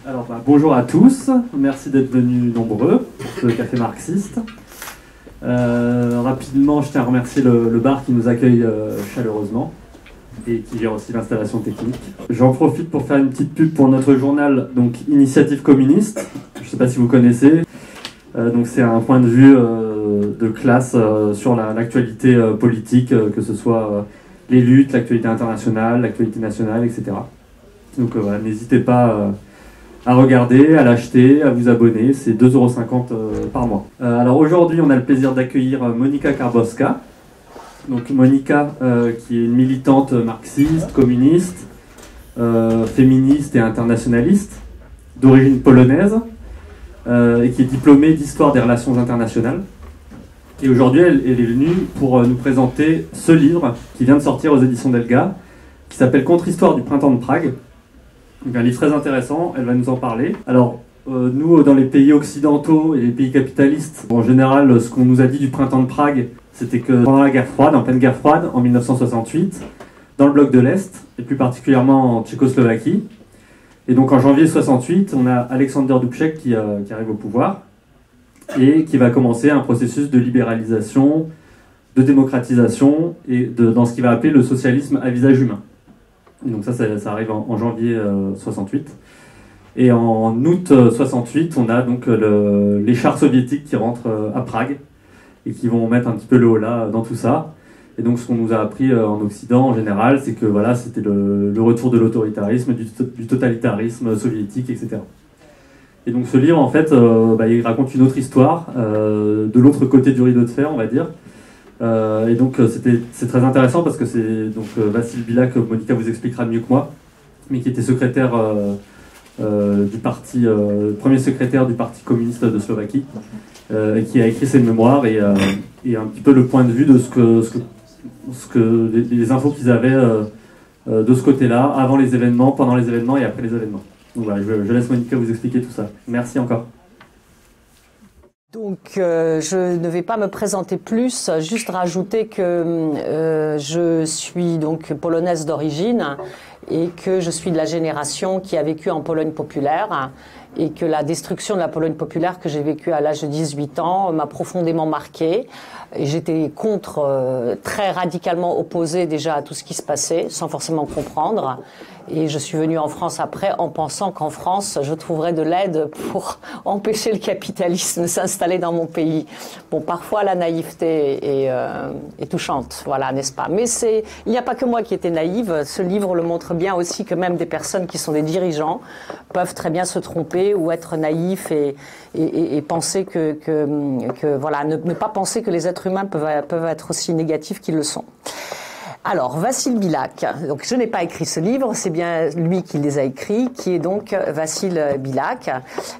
Alors, bonjour à tous, merci d'être venus nombreux pour ce café marxiste. Rapidement, je tiens à remercier le bar qui nous accueille chaleureusement et qui gère aussi l'installation technique. J'en profite pour faire une petite pub pour notre journal, donc Initiative communiste. Je ne sais pas si vous connaissez. Donc c'est un point de vue de classe sur l'actualité politique, que ce soit les luttes, l'actualité internationale, l'actualité nationale, etc. Donc voilà, n'hésitez pas à regarder, à l'acheter, à vous abonner. C'est 2,50 € par mois. Alors aujourd'hui, on a le plaisir d'accueillir Monika Karbowska. Donc Monika, qui est une militante marxiste, communiste, féministe et internationaliste, d'origine polonaise, et qui est diplômée d'histoire des relations internationales. Et aujourd'hui, elle est venue pour nous présenter ce livre qui vient de sortir aux éditions Delga, qui s'appelle Contre-histoire du printemps de Prague. Donc un livre très intéressant, elle va nous en parler. Alors, nous, dans les pays occidentaux et les pays capitalistes, en général, ce qu'on nous a dit du printemps de Prague, c'était que pendant la guerre froide, en pleine guerre froide, en 1968, dans le bloc de l'Est, et plus particulièrement en Tchécoslovaquie, et donc en janvier 68, on a Alexander Dubček qui arrive au pouvoir, et qui va commencer un processus de libéralisation, de démocratisation, et dans ce qu'il va appeler le socialisme à visage humain. Et donc ça arrive en janvier 68. Et en août 68, on a donc les chars soviétiques qui rentrent à Prague et qui vont mettre un petit peu le holà dans tout ça. Et donc ce qu'on nous a appris en Occident en général, c'est que voilà, c'était le retour de l'autoritarisme, du totalitarisme soviétique, etc. Et donc ce livre, en fait, il raconte une autre histoire, de l'autre côté du rideau de fer, on va dire. Et donc c'est très intéressant parce que c'est donc Vassil Bilak, Monika vous expliquera mieux que moi, mais qui était secrétaire du parti, premier secrétaire du Parti communiste de Slovaquie, et qui a écrit ses mémoires et un petit peu le point de vue de les infos qu'ils avaient de ce côté-là, avant les événements, pendant les événements et après les événements. Donc voilà, je laisse Monika vous expliquer tout ça. Merci encore. Donc, je ne vais pas me présenter plus, juste rajouter que je suis donc polonaise d'origine et que je suis de la génération qui a vécu en Pologne populaire et que la destruction de la Pologne populaire que j'ai vécue à l'âge de 18 ans m'a profondément marquée. Et j'étais très radicalement opposée déjà à tout ce qui se passait, sans forcément comprendre. Et je suis venue en France après en pensant qu'en France, je trouverais de l'aide pour empêcher le capitalisme de s'installer dans mon pays. Bon, parfois la naïveté est touchante, voilà, n'est-ce pas? Mais il n'y a pas que moi qui étais naïve. Ce livre le montre bien aussi que même des personnes qui sont des dirigeants peuvent très bien se tromper ou être naïfs et penser voilà, ne pas penser que les êtres humains peuvent être aussi négatifs qu'ils le sont. Alors, Vassil Bilak, donc je n'ai pas écrit ce livre, c'est bien lui qui les a écrits, qui est donc Vassil Bilak.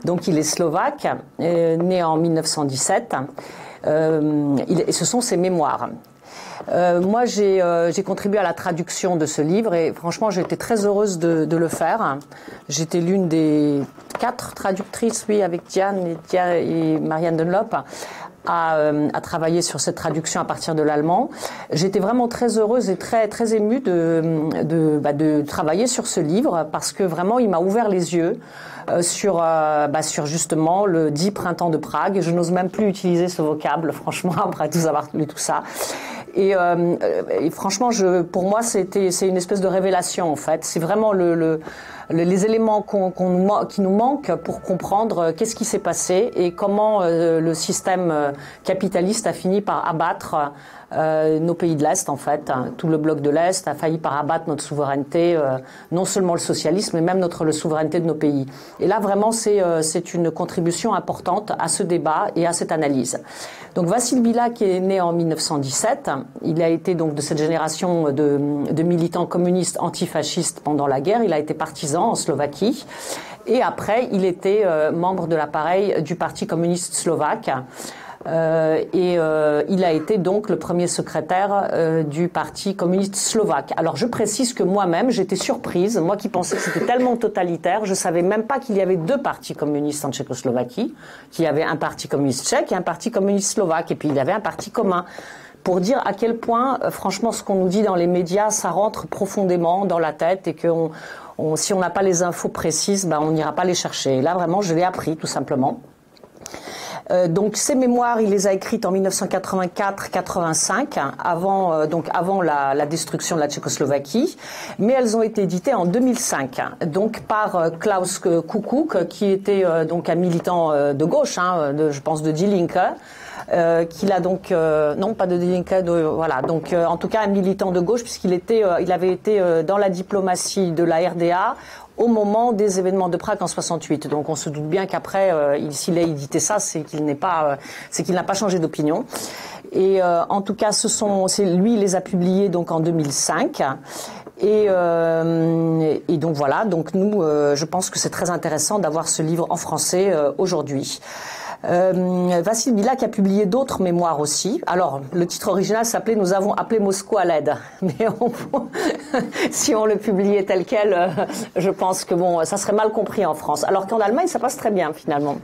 Donc il est slovaque, né en 1917, et ce sont ses mémoires. Moi, j'ai contribué à la traduction de ce livre et franchement, j'ai été très heureuse de le faire. J'étais l'une des 4 traductrices, oui, avec Diane et Marianne Dunlop, à travailler sur cette traduction à partir de l'allemand. J'étais vraiment très heureuse et très très émue de travailler sur ce livre parce que vraiment il m'a ouvert les yeux sur justement le dit printemps de Prague. Je n'ose même plus utiliser ce vocable, franchement, après tout avoir lu tout ça. Et franchement, pour moi, c'est une espèce de révélation en fait. C'est vraiment les éléments qui nous manquent pour comprendre qu'est-ce qui s'est passé et comment le système capitaliste a fini par abattre nos pays de l'Est, en fait. Tout le bloc de l'Est a failli par abattre notre souveraineté, non seulement le socialisme, mais même la souveraineté de nos pays. Et là, vraiment, c'est une contribution importante à ce débat et à cette analyse. Donc, Vassil Bilak est né en 1917. Il a été donc de cette génération de militants communistes antifascistes pendant la guerre. Il a été partisan en Slovaquie. Et après, il était membre de l'appareil du Parti communiste slovaque. Il a été donc le premier secrétaire du Parti communiste slovaque. Alors je précise que moi-même j'étais surprise, moi qui pensais que c'était tellement totalitaire, je savais même pas qu'il y avait 2 partis communistes en Tchécoslovaquie, qu'il y avait un parti communiste tchèque et un parti communiste slovaque, et puis il y avait un parti commun. Pour dire à quel point, franchement, ce qu'on nous dit dans les médias, ça rentre profondément dans la tête et qu'on si on n'a pas les infos précises, ben, on n'ira pas les chercher. Et là, vraiment, je l'ai appris, tout simplement. Donc ces mémoires, il les a écrites en 1984-85, avant la destruction de la Tchécoslovaquie, mais elles ont été éditées en 2005, donc par Klaus Kuckuck, qui était donc un militant de gauche, je pense de Die Linke. Qu'il a donc non pas de Die Linke, voilà, donc en tout cas un militant de gauche, puisqu'il avait été dans la diplomatie de la RDA au moment des événements de Prague en 68. Donc on se doute bien qu'après, s'il a édité ça, c'est qu'il n'a pas changé d'opinion. Et en tout cas, lui, il les a publiés donc en 2005. Et donc voilà. Donc nous, je pense que c'est très intéressant d'avoir ce livre en français aujourd'hui. Vassil Bilak a publié d'autres mémoires aussi. Alors, le titre original s'appelait « Nous avons appelé Moscou à l'aide ». Mais si on le publiait tel quel, je pense que ça serait mal compris en France. Alors qu'en Allemagne, ça passe très bien finalement.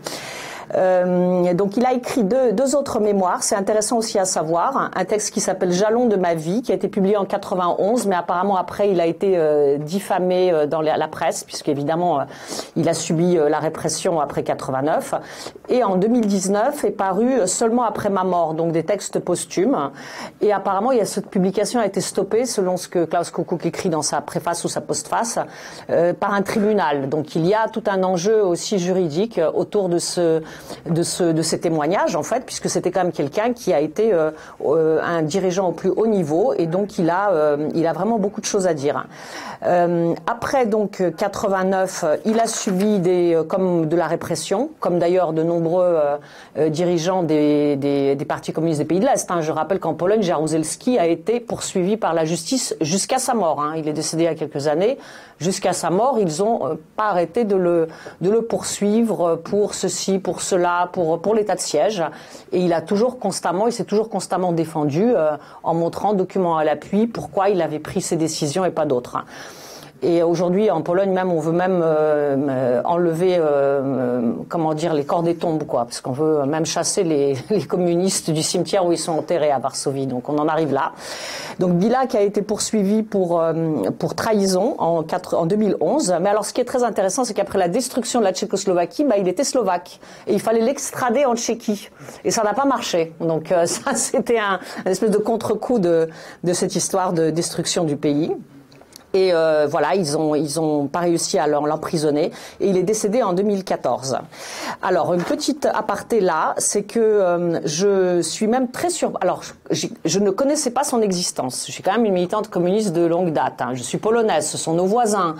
Donc il a écrit deux autres mémoires, c'est intéressant aussi à savoir, un texte qui s'appelle Jalons de ma vie, qui a été publié en 91, mais apparemment après il a été diffamé dans la presse, puisqu'évidemment il a subi la répression après 89, et en 2019 est paru Seulement après ma mort, donc des textes posthumes, et apparemment cette publication a été stoppée, selon ce que Klaus Kuckuck écrit dans sa préface ou sa postface, par un tribunal. Donc il y a tout un enjeu aussi juridique autour de ces témoignages, en fait, puisque c'était quand même quelqu'un qui a été un dirigeant au plus haut niveau, et donc il a vraiment beaucoup de choses à dire. Après donc 89, il a subi comme de la répression, comme d'ailleurs de nombreux dirigeants des partis communistes des pays de l'Est. Je rappelle qu'en Pologne, Jaruzelski a été poursuivi par la justice jusqu'à sa mort. Il est décédé il y a quelques années. Jusqu'à sa mort, ils n'ont pas arrêté de le poursuivre pour ceci, pour cela, pour l'état de siège. Et il s'est toujours constamment défendu en montrant, documents à l'appui, pourquoi il avait pris ces décisions et pas d'autres. Et aujourd'hui, en Pologne même, on veut même enlever, les corps des tombes, quoi, parce qu'on veut même chasser les communistes du cimetière où ils sont enterrés à Varsovie. Donc on en arrive là. Donc Bilak a été poursuivi pour trahison en 2011. Mais alors, ce qui est très intéressant, c'est qu'après la destruction de la Tchécoslovaquie, il était slovaque et il fallait l'extrader en Tchéquie. Et ça n'a pas marché. Donc ça, c'était un espèce de contre-coup de cette histoire de destruction du pays. Et ils ont pas réussi à l'emprisonner, et il est décédé en 2014. Alors, une petite aparté là, c'est que je suis même très alors je ne connaissais pas son existence. Je suis quand même une militante communiste de longue date. Je suis polonaise, ce sont nos voisins.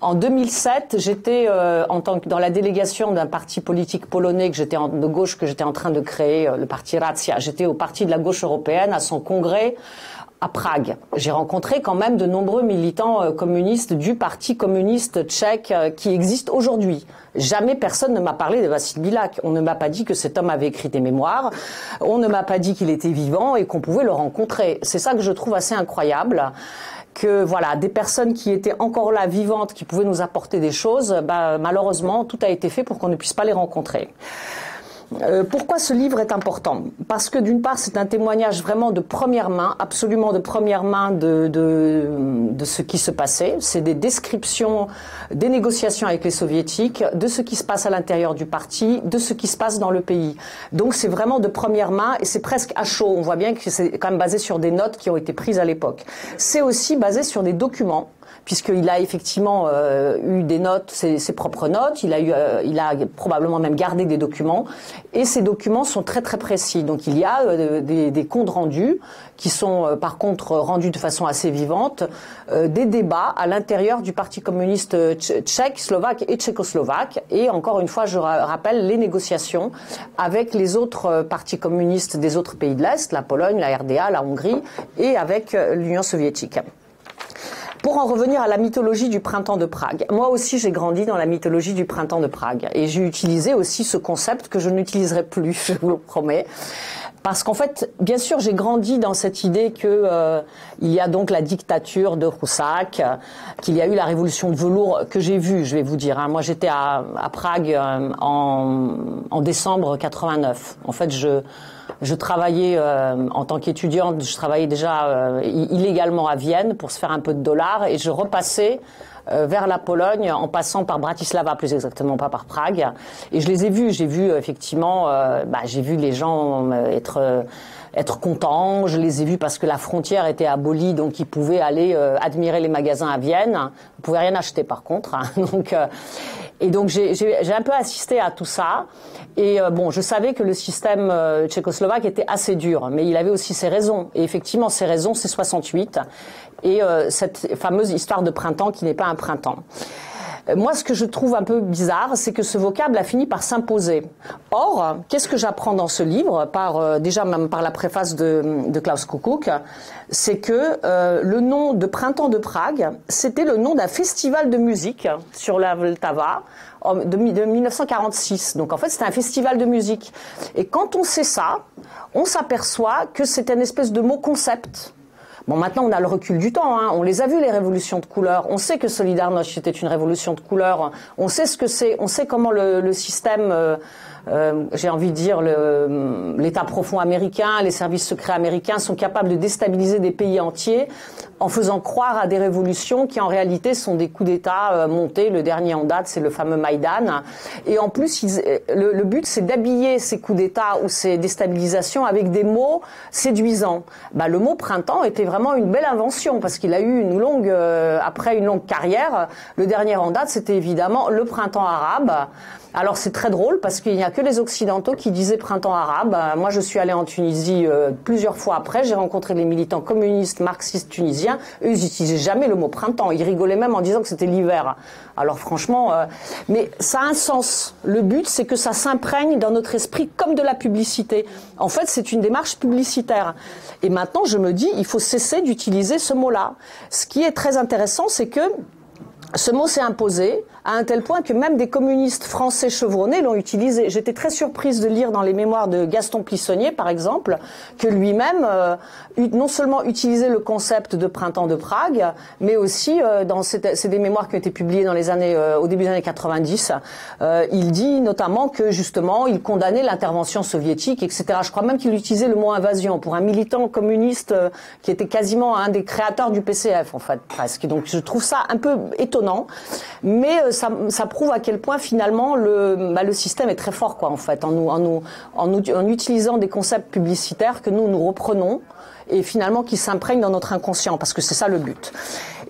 En 2007, j'étais dans la délégation d'un parti politique polonais de gauche que j'étais en train de créer, le parti Racja. J'étais au parti de la gauche européenne à son congrès à Prague. J'ai rencontré quand même de nombreux militants communistes du Parti communiste tchèque qui existe aujourd'hui. Jamais personne ne m'a parlé de Vassil Bilak. On ne m'a pas dit que cet homme avait écrit des mémoires. On ne m'a pas dit qu'il était vivant et qu'on pouvait le rencontrer. C'est ça que je trouve assez incroyable. Que des personnes qui étaient encore là, vivantes, qui pouvaient nous apporter des choses, malheureusement, tout a été fait pour qu'on ne puisse pas les rencontrer. Pourquoi ce livre est important? Parce que d'une part, c'est un témoignage vraiment de première main, absolument de première main de ce qui se passait. C'est des descriptions des négociations avec les soviétiques, de ce qui se passe à l'intérieur du parti, de ce qui se passe dans le pays. Donc c'est vraiment de première main et c'est presque à chaud. On voit bien que c'est quand même basé sur des notes qui ont été prises à l'époque. C'est aussi basé sur des documents, puisqu'il a effectivement eu des notes, ses propres notes, il a probablement même gardé des documents, et ces documents sont très très précis. Donc il y a des comptes rendus qui sont par contre rendus de façon assez vivante, des débats à l'intérieur du Parti communiste tchèque, slovaque et tchécoslovaque, et encore une fois je rappelle les négociations avec les autres partis communistes des autres pays de l'Est, la Pologne, la RDA, la Hongrie, et avec l'Union soviétique. Pour en revenir à la mythologie du printemps de Prague, moi aussi j'ai grandi dans la mythologie du printemps de Prague et j'ai utilisé aussi ce concept que je n'utiliserai plus, je vous le promets. Parce qu'en fait, bien sûr, j'ai grandi dans cette idée que il y a donc la dictature de Husak, qu'il y a eu la révolution de velours que j'ai vue, je vais vous dire. Moi, j'étais à Prague en décembre 89. En fait, je travaillais en tant qu'étudiante, je travaillais déjà illégalement à Vienne pour se faire un peu de dollars et je repassais vers la Pologne, en passant par Bratislava, plus exactement, pas par Prague. Et je les ai vus. J'ai vu effectivement, j'ai vu les gens être contents. Je les ai vus parce que la frontière était abolie, donc ils pouvaient aller admirer les magasins à Vienne. Ils pouvaient rien acheter par contre. Hein. Donc j'ai un peu assisté à tout ça. Et je savais que le système tchécoslovaque était assez dur, mais il avait aussi ses raisons. Et effectivement, ses raisons, c'est 68 et cette fameuse histoire de printemps qui n'est pas un printemps. Moi, ce que je trouve un peu bizarre, c'est que ce vocable a fini par s'imposer. Or, qu'est-ce que j'apprends dans ce livre, déjà même par la préface de Klaus Kuckuck, c'est que le nom de Printemps de Prague, c'était le nom d'un festival de musique sur la Vltava de 1946. Donc en fait, c'était un festival de musique. Et quand on sait ça, on s'aperçoit que c'est une espèce de mot concept. Bon, maintenant, on a le recul du temps, hein. On les a vus, les révolutions de couleur. On sait que Solidarność était une révolution de couleur. On sait ce que c'est. On sait comment le système, j'ai envie de dire, l'État profond américain, les services secrets américains sont capables de déstabiliser des pays entiers en faisant croire à des révolutions qui, en réalité, sont des coups d'État montés. Le dernier en date, c'est le fameux Maïdan. Et en plus, le but, c'est d'habiller ces coups d'État ou ces déstabilisations avec des mots séduisants. Le mot printemps était vraiment une belle invention parce qu'il a eu après une longue carrière. Le dernier en date, c'était évidemment le printemps arabe. Alors c'est très drôle parce qu'il n'y a que les Occidentaux qui disaient printemps arabe. Moi je suis allée en Tunisie plusieurs fois après, j'ai rencontré les militants communistes marxistes tunisiens, eux ils n'utilisaient jamais le mot printemps, ils rigolaient même en disant que c'était l'hiver. Alors franchement, mais ça a un sens. Le but c'est que ça s'imprègne dans notre esprit comme de la publicité. En fait c'est une démarche publicitaire. Et maintenant je me dis, il faut cesser d'utiliser ce mot-là. Ce qui est très intéressant c'est que ce mot s'est imposé à un tel point que même des communistes français chevronnés l'ont utilisé. J'étais très surprise de lire dans les mémoires de Gaston Plissonnier, par exemple, que lui-même non seulement utilisait le concept de printemps de Prague, mais aussi c'est des mémoires qui ont été publiées dans les années au début des années 90. Il dit notamment que justement il condamnait l'intervention soviétique, etc. Je crois même qu'il utilisait le mot invasion pour un militant communiste qui était quasiment un des créateurs du PCF en fait presque. Donc je trouve ça un peu étonnant, mais ça prouve à quel point finalement le système est très fort quoi en fait en utilisant des concepts publicitaires que nous reprenons et finalement qui s'imprègnent dans notre inconscient parce que c'est ça le but.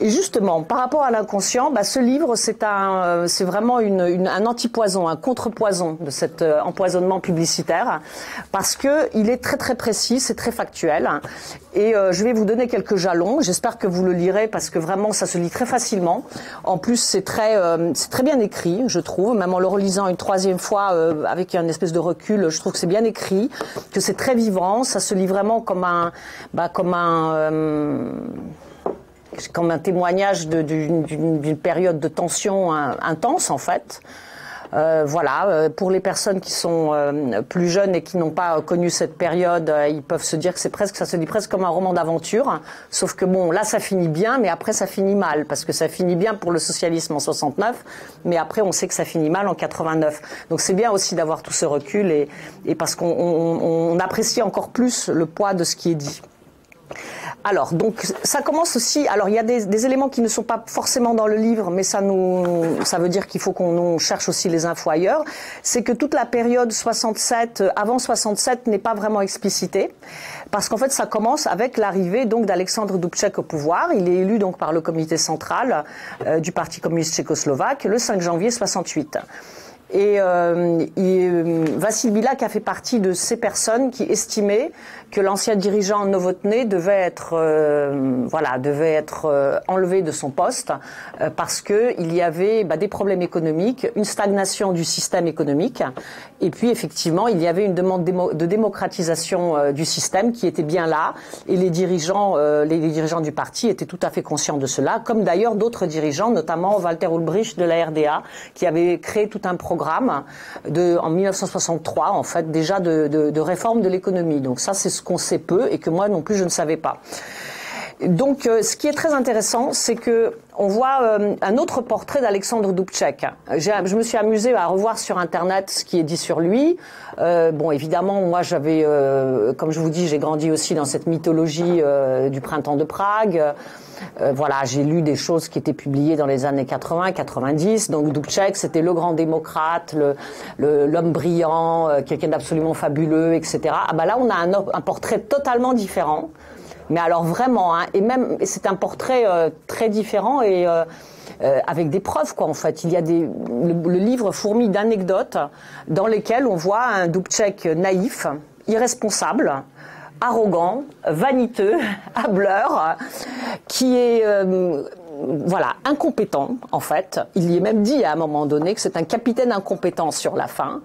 Et justement, par rapport à l'inconscient, ce livre c'est vraiment un antipoison, un contrepoison de cet empoisonnement publicitaire parce que il est très très précis, c'est très factuel et je vais vous donner quelques jalons. J'espère que vous le lirez parce que vraiment ça se lit très facilement. En plus c'est très bien écrit, je trouve. Même en le relisant une troisième fois avec une espèce de recul, je trouve que c'est bien écrit, que c'est très vivant. Ça se lit vraiment comme un témoignage d'une période de tension intense en fait. Pour les personnes qui sont plus jeunes et qui n'ont pas connu cette période, ils peuvent se dire que ça se lit presque comme un roman d'aventure, sauf que bon, là ça finit bien, mais après ça finit mal, parce que ça finit bien pour le socialisme en 69, mais après on sait que ça finit mal en 89. Donc c'est bien aussi d'avoir tout ce recul et parce qu'on apprécie encore plus le poids de ce qui est dit. Alors, donc, ça commence aussi. Alors, il y a des éléments qui ne sont pas forcément dans le livre, mais ça veut dire qu'il faut qu'on cherche aussi les infos ailleurs. C'est que toute la période 67, avant 67, n'est pas vraiment explicitée. Parce qu'en fait, ça commence avec l'arrivée, donc, d'Alexandre Dubček au pouvoir. Il est élu, donc, par le comité central du Parti communiste tchécoslovaque le 5 janvier 68. Et Vassil Bilak a fait partie de ces personnes qui estimaient que l'ancien dirigeant Novotny devait être enlevé de son poste parce que il y avait des problèmes économiques, une stagnation du système économique, et puis effectivement il y avait une demande de démocratisation du système qui était bien là, et les dirigeants du parti étaient tout à fait conscients de cela, comme d'ailleurs d'autres dirigeants, notamment Walter Ulbricht de la RDA, qui avait créé tout un programme en 1963 en fait déjà de réforme de l'économie. Donc ça c'est ce qu'on sait peu et que moi non plus je ne savais pas. Donc, ce qui est très intéressant, c'est que on voit un autre portrait d'Alexandre Dubček. Je me suis amusée à revoir sur Internet ce qui est dit sur lui. Bon, évidemment, moi, j'avais, comme je vous dis, j'ai grandi aussi dans cette mythologie du printemps de Prague. Voilà, j'ai lu des choses qui étaient publiées dans les années 80, 90. Donc, Dubček, c'était le grand démocrate, l'homme brillant, quelqu'un d'absolument fabuleux, etc. Ah bah là, on a un portrait totalement différent. Mais alors vraiment, hein, et c'est un portrait très différent et avec des preuves quoi en fait. Il y a le livre fourmille d'anecdotes dans lesquelles on voit un Dubček naïf, irresponsable, arrogant, vaniteux, hâbleur, qui est voilà, incompétent en fait. Il y est même dit à un moment donné que c'est un capitaine incompétent sur la fin.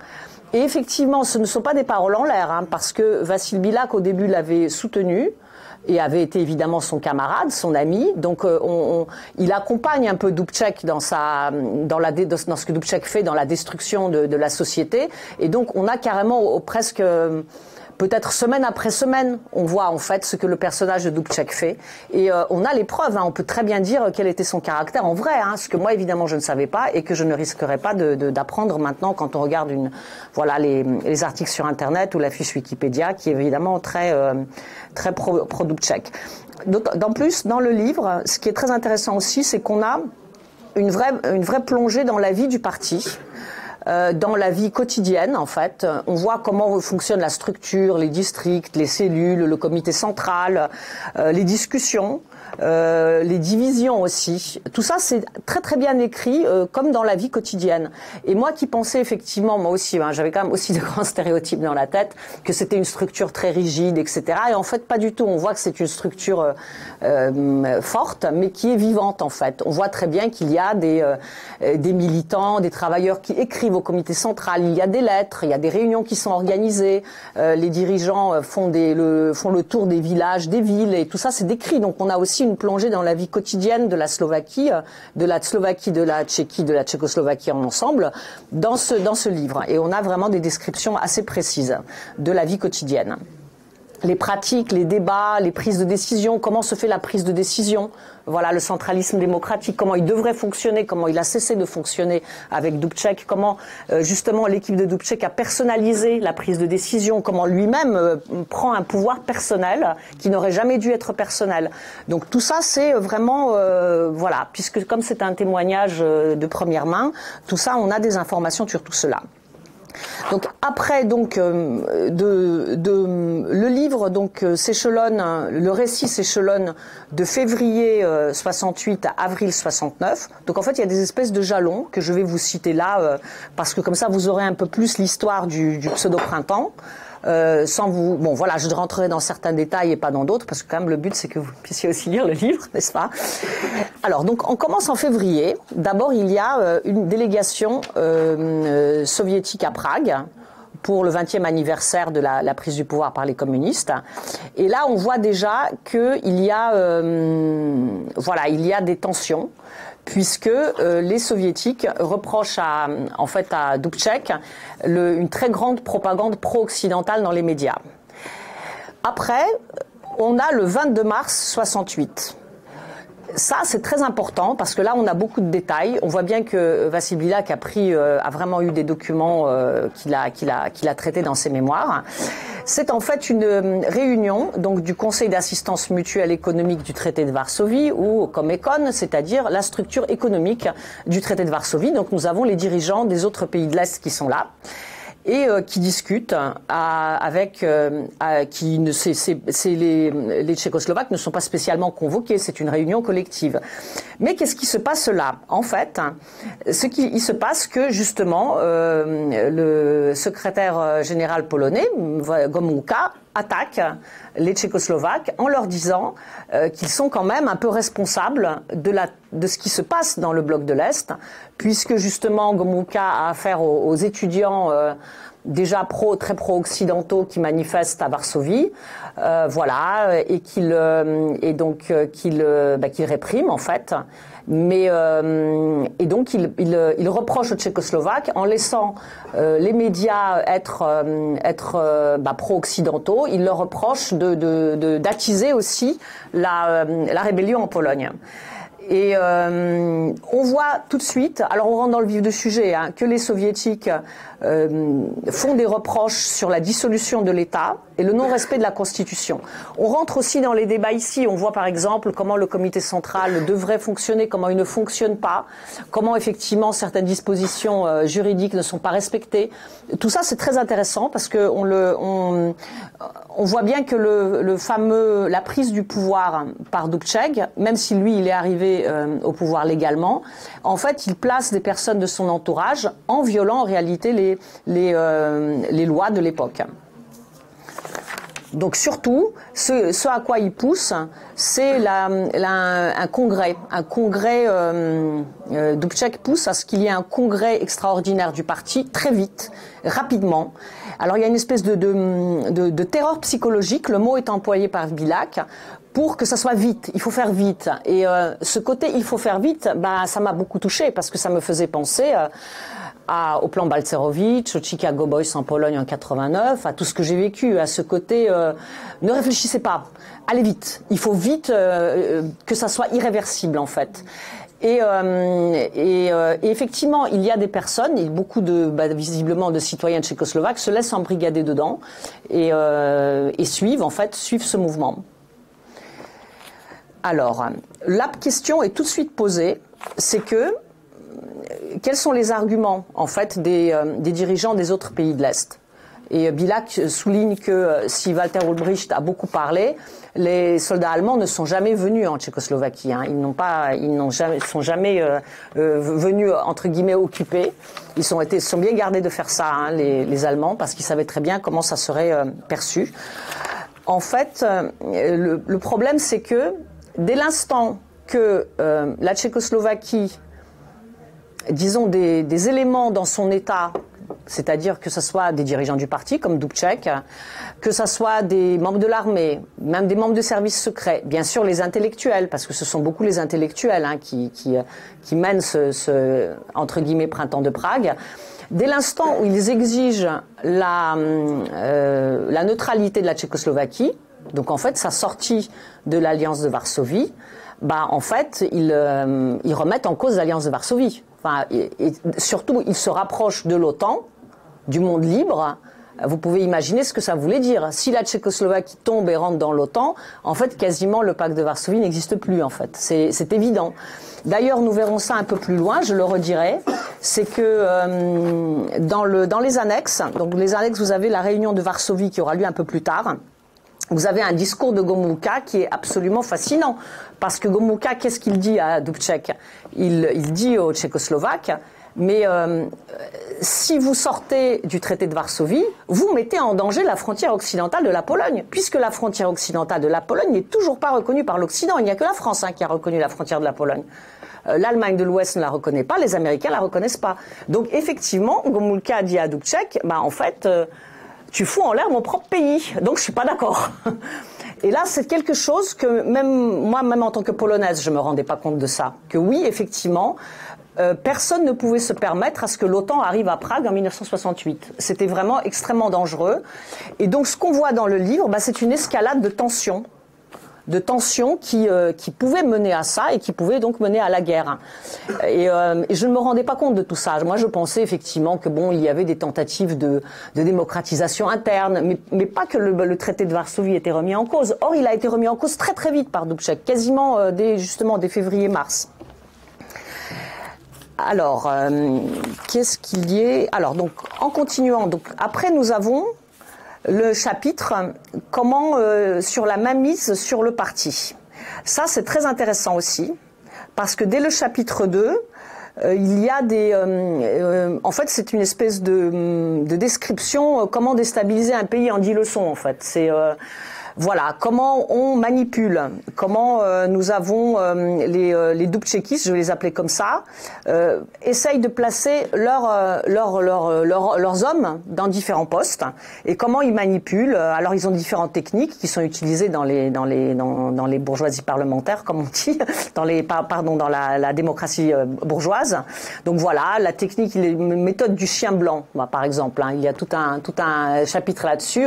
Et effectivement, ce ne sont pas des paroles en l'air, hein, parce que Vassil Bilak au début l'avait soutenu. Et avait été évidemment son camarade, son ami. Donc il accompagne un peu Dubček dans ce que Dubček fait dans la destruction de la société. Et donc on a carrément presque peut-être semaine après semaine, on voit en fait ce que le personnage de Dubček fait. Et on a les preuves, hein, on peut très bien dire quel était son caractère en vrai, hein, ce que moi évidemment je ne savais pas et que je ne risquerais pas d'apprendre maintenant quand on regarde voilà, les articles sur Internet ou la fiche Wikipédia qui est évidemment très pro Dubček. En plus, dans le livre, ce qui est très intéressant aussi, c'est qu'on a une vraie plongée dans la vie du parti. Dans la vie quotidienne, en fait. On voit comment fonctionne la structure, les districts, les cellules, le comité central, les discussions, les divisions aussi. Tout ça, c'est très très bien écrit, comme dans la vie quotidienne. Et moi qui pensais effectivement, moi aussi, hein, j'avais quand même aussi de grands stéréotypes dans la tête, que c'était une structure très rigide, etc. Et en fait, pas du tout. On voit que c'est une structure forte, mais qui est vivante, en fait. On voit très bien qu'il y a des militants, des travailleurs qui écrivent au comité central, il y a des lettres, il y a des réunions qui sont organisées, les dirigeants font le tour des villages, des villes, et tout ça c'est décrit. Donc on a aussi une plongée dans la vie quotidienne de la Slovaquie, de la Tchéquie, de la Tchécoslovaquie en ensemble, dans ce livre. Et on a vraiment des descriptions assez précises de la vie quotidienne. Les pratiques, les débats, les prises de décision, comment se fait la prise de décision, voilà, le centralisme démocratique, comment il devrait fonctionner, comment il a cessé de fonctionner avec Dubček, comment justement l'équipe de Dubček a personnalisé la prise de décision, comment lui-même prend un pouvoir personnel qui n'aurait jamais dû être personnel. Donc tout ça c'est vraiment, voilà, puisque comme c'est un témoignage de première main, tout ça on a des informations sur tout cela. Donc après le livre s'échelonne, le récit s'échelonne de février 68 à avril 69. Donc en fait il y a des espèces de jalons que je vais vous citer là parce que comme ça vous aurez un peu plus l'histoire du pseudo-printemps. Bon voilà, je rentrerai dans certains détails et pas dans d'autres parce que quand même le but c'est que vous puissiez aussi lire le livre, n'est-ce pas? Alors donc on commence en février. D'abord il y a une délégation soviétique à Prague pour le 20e anniversaire de la prise du pouvoir par les communistes. Et là on voit déjà que il y a des tensions, puisque les soviétiques reprochent à Dubček une très grande propagande pro-occidentale dans les médias. Après, on a le 22 mars 68. Ça, c'est très important parce que là, on a beaucoup de détails. On voit bien que Vassil Bilak a vraiment eu des documents qu'il a traités dans ses mémoires. C'est en fait une réunion donc du Conseil d'assistance mutuelle économique du traité de Varsovie ou Comecon, c'est-à-dire la structure économique du traité de Varsovie. Donc nous avons les dirigeants des autres pays de l'Est qui sont là et qui discutent les Tchécoslovaques ne sont pas spécialement convoqués, c'est une réunion collective. Mais qu'est-ce qui se passe là? En fait, il se passe que justement le secrétaire général polonais, Gomułka, attaque les Tchécoslovaques en leur disant qu'ils sont quand même un peu responsables de ce qui se passe dans le bloc de l'Est, puisque justement Gomułka a affaire aux étudiants déjà très pro-occidentaux qui manifestent à Varsovie, voilà, et qu'il réprime en fait. Mais et donc il reproche aux Tchécoslovaques, en laissant les médias être pro-occidentaux, il leur reproche d'attiser aussi la rébellion en Pologne. Et on voit tout de suite, alors on rentre dans le vif du sujet, hein, que les soviétiques font des reproches sur la dissolution de l'État et le non-respect de la Constitution. On rentre aussi dans les débats ici, on voit par exemple comment le comité central devrait fonctionner, comment il ne fonctionne pas, comment effectivement certaines dispositions juridiques ne sont pas respectées. Tout ça c'est très intéressant parce que on voit bien que la prise du pouvoir par Dubček, même si lui il est arrivé au pouvoir légalement, en fait il place des personnes de son entourage en violant en réalité les lois de l'époque. Donc surtout, ce à quoi il pousse, c'est un congrès. Dubček pousse à ce qu'il y ait un congrès extraordinaire du parti très vite, rapidement. Alors il y a une espèce de terreur psychologique, le mot est employé par Bilak, pour que ça soit vite, il faut faire vite. Et ce côté il faut faire vite, ça m'a beaucoup touché parce que ça me faisait penser au plan Balcerowicz, au Chicago Boys en Pologne en 89, à tout ce que j'ai vécu, à ce côté ne réfléchissez pas, allez vite, il faut vite que ça soit irréversible en fait. Et effectivement, il y a des personnes, beaucoup visiblement de citoyens tchécoslovaques se laissent embrigader dedans et suivent ce mouvement. Alors, la question est tout de suite posée, c'est que quels sont les arguments en fait des dirigeants des autres pays de l'Est? Et Bilak souligne que si Walter Ulbricht a beaucoup parlé, les soldats allemands ne sont jamais venus en Tchécoslovaquie. Hein. Ils sont jamais venus entre guillemets occuper. Ils sont bien gardés de faire ça, hein, les Allemands, parce qu'ils savaient très bien comment ça serait perçu. En fait, le problème c'est que dès l'instant que la Tchécoslovaquie, disons des éléments dans son État, c'est-à-dire que ce soit des dirigeants du parti comme Dubček, que ce soit des membres de l'armée, même des membres de services secrets, bien sûr les intellectuels, parce que ce sont beaucoup les intellectuels hein, qui mènent ce entre guillemets printemps de Prague. Dès l'instant où ils exigent la neutralité de la Tchécoslovaquie, donc en fait sa sortie de l'Alliance de Varsovie, en fait ils remettent en cause l'Alliance de Varsovie. Enfin, et surtout, il se rapproche de l'OTAN, du monde libre. Vous pouvez imaginer ce que ça voulait dire. Si la Tchécoslovaquie tombe et rentre dans l'OTAN, en fait, quasiment le pacte de Varsovie n'existe plus, en fait. C'est évident. D'ailleurs, nous verrons ça un peu plus loin, je le redirai. C'est que dans les annexes, donc les annexes, vous avez la réunion de Varsovie qui aura lieu un peu plus tard. Vous avez un discours de Gomulka qui est absolument fascinant. Parce que Gomulka, qu'est-ce qu'il dit à Dubček? Il dit aux Tchécoslovaques, mais si vous sortez du traité de Varsovie, vous mettez en danger la frontière occidentale de la Pologne, puisque la frontière occidentale de la Pologne n'est toujours pas reconnue par l'Occident. Il n'y a que la France qui a reconnu la frontière de la Pologne. L'Allemagne de l'Ouest ne la reconnaît pas, les Américains la reconnaissent pas. Donc effectivement, Gomulka dit à Dubček, en fait... tu fous en l'air mon propre pays, donc je suis pas d'accord. Et là, c'est quelque chose que même en tant que Polonaise, je me rendais pas compte de ça. Que oui, effectivement, personne ne pouvait se permettre à ce que l'OTAN arrive à Prague en 1968. C'était vraiment extrêmement dangereux. Et donc, ce qu'on voit dans le livre, c'est une escalade de tensions qui pouvaient mener à ça et qui pouvaient donc mener à la guerre. Et je ne me rendais pas compte de tout ça. Moi, je pensais effectivement que il y avait des tentatives de démocratisation interne, mais pas que le traité de Varsovie était remis en cause. Or, il a été remis en cause très très vite par Dubček, quasiment dès février-mars. Alors, qu'est-ce qu'il y est? Alors, donc, en continuant, donc après, nous avons le chapitre comment sur la mainmise sur le parti. Ça, c'est très intéressant aussi, parce que dès le chapitre 2, il y a en fait, c'est une espèce de description comment déstabiliser un pays en 10 leçons, en fait. Voilà, comment on manipule, comment nous avons les Dubčekistes, je vais les appeler comme ça, essayent de placer leurs hommes dans différents postes et comment ils manipulent. Alors ils ont différentes techniques qui sont utilisées dans les bourgeoisies parlementaires, comme on dit, dans la démocratie bourgeoise. Donc voilà, la technique, les méthodes du chien blanc, par exemple, hein, il y a tout un chapitre là-dessus.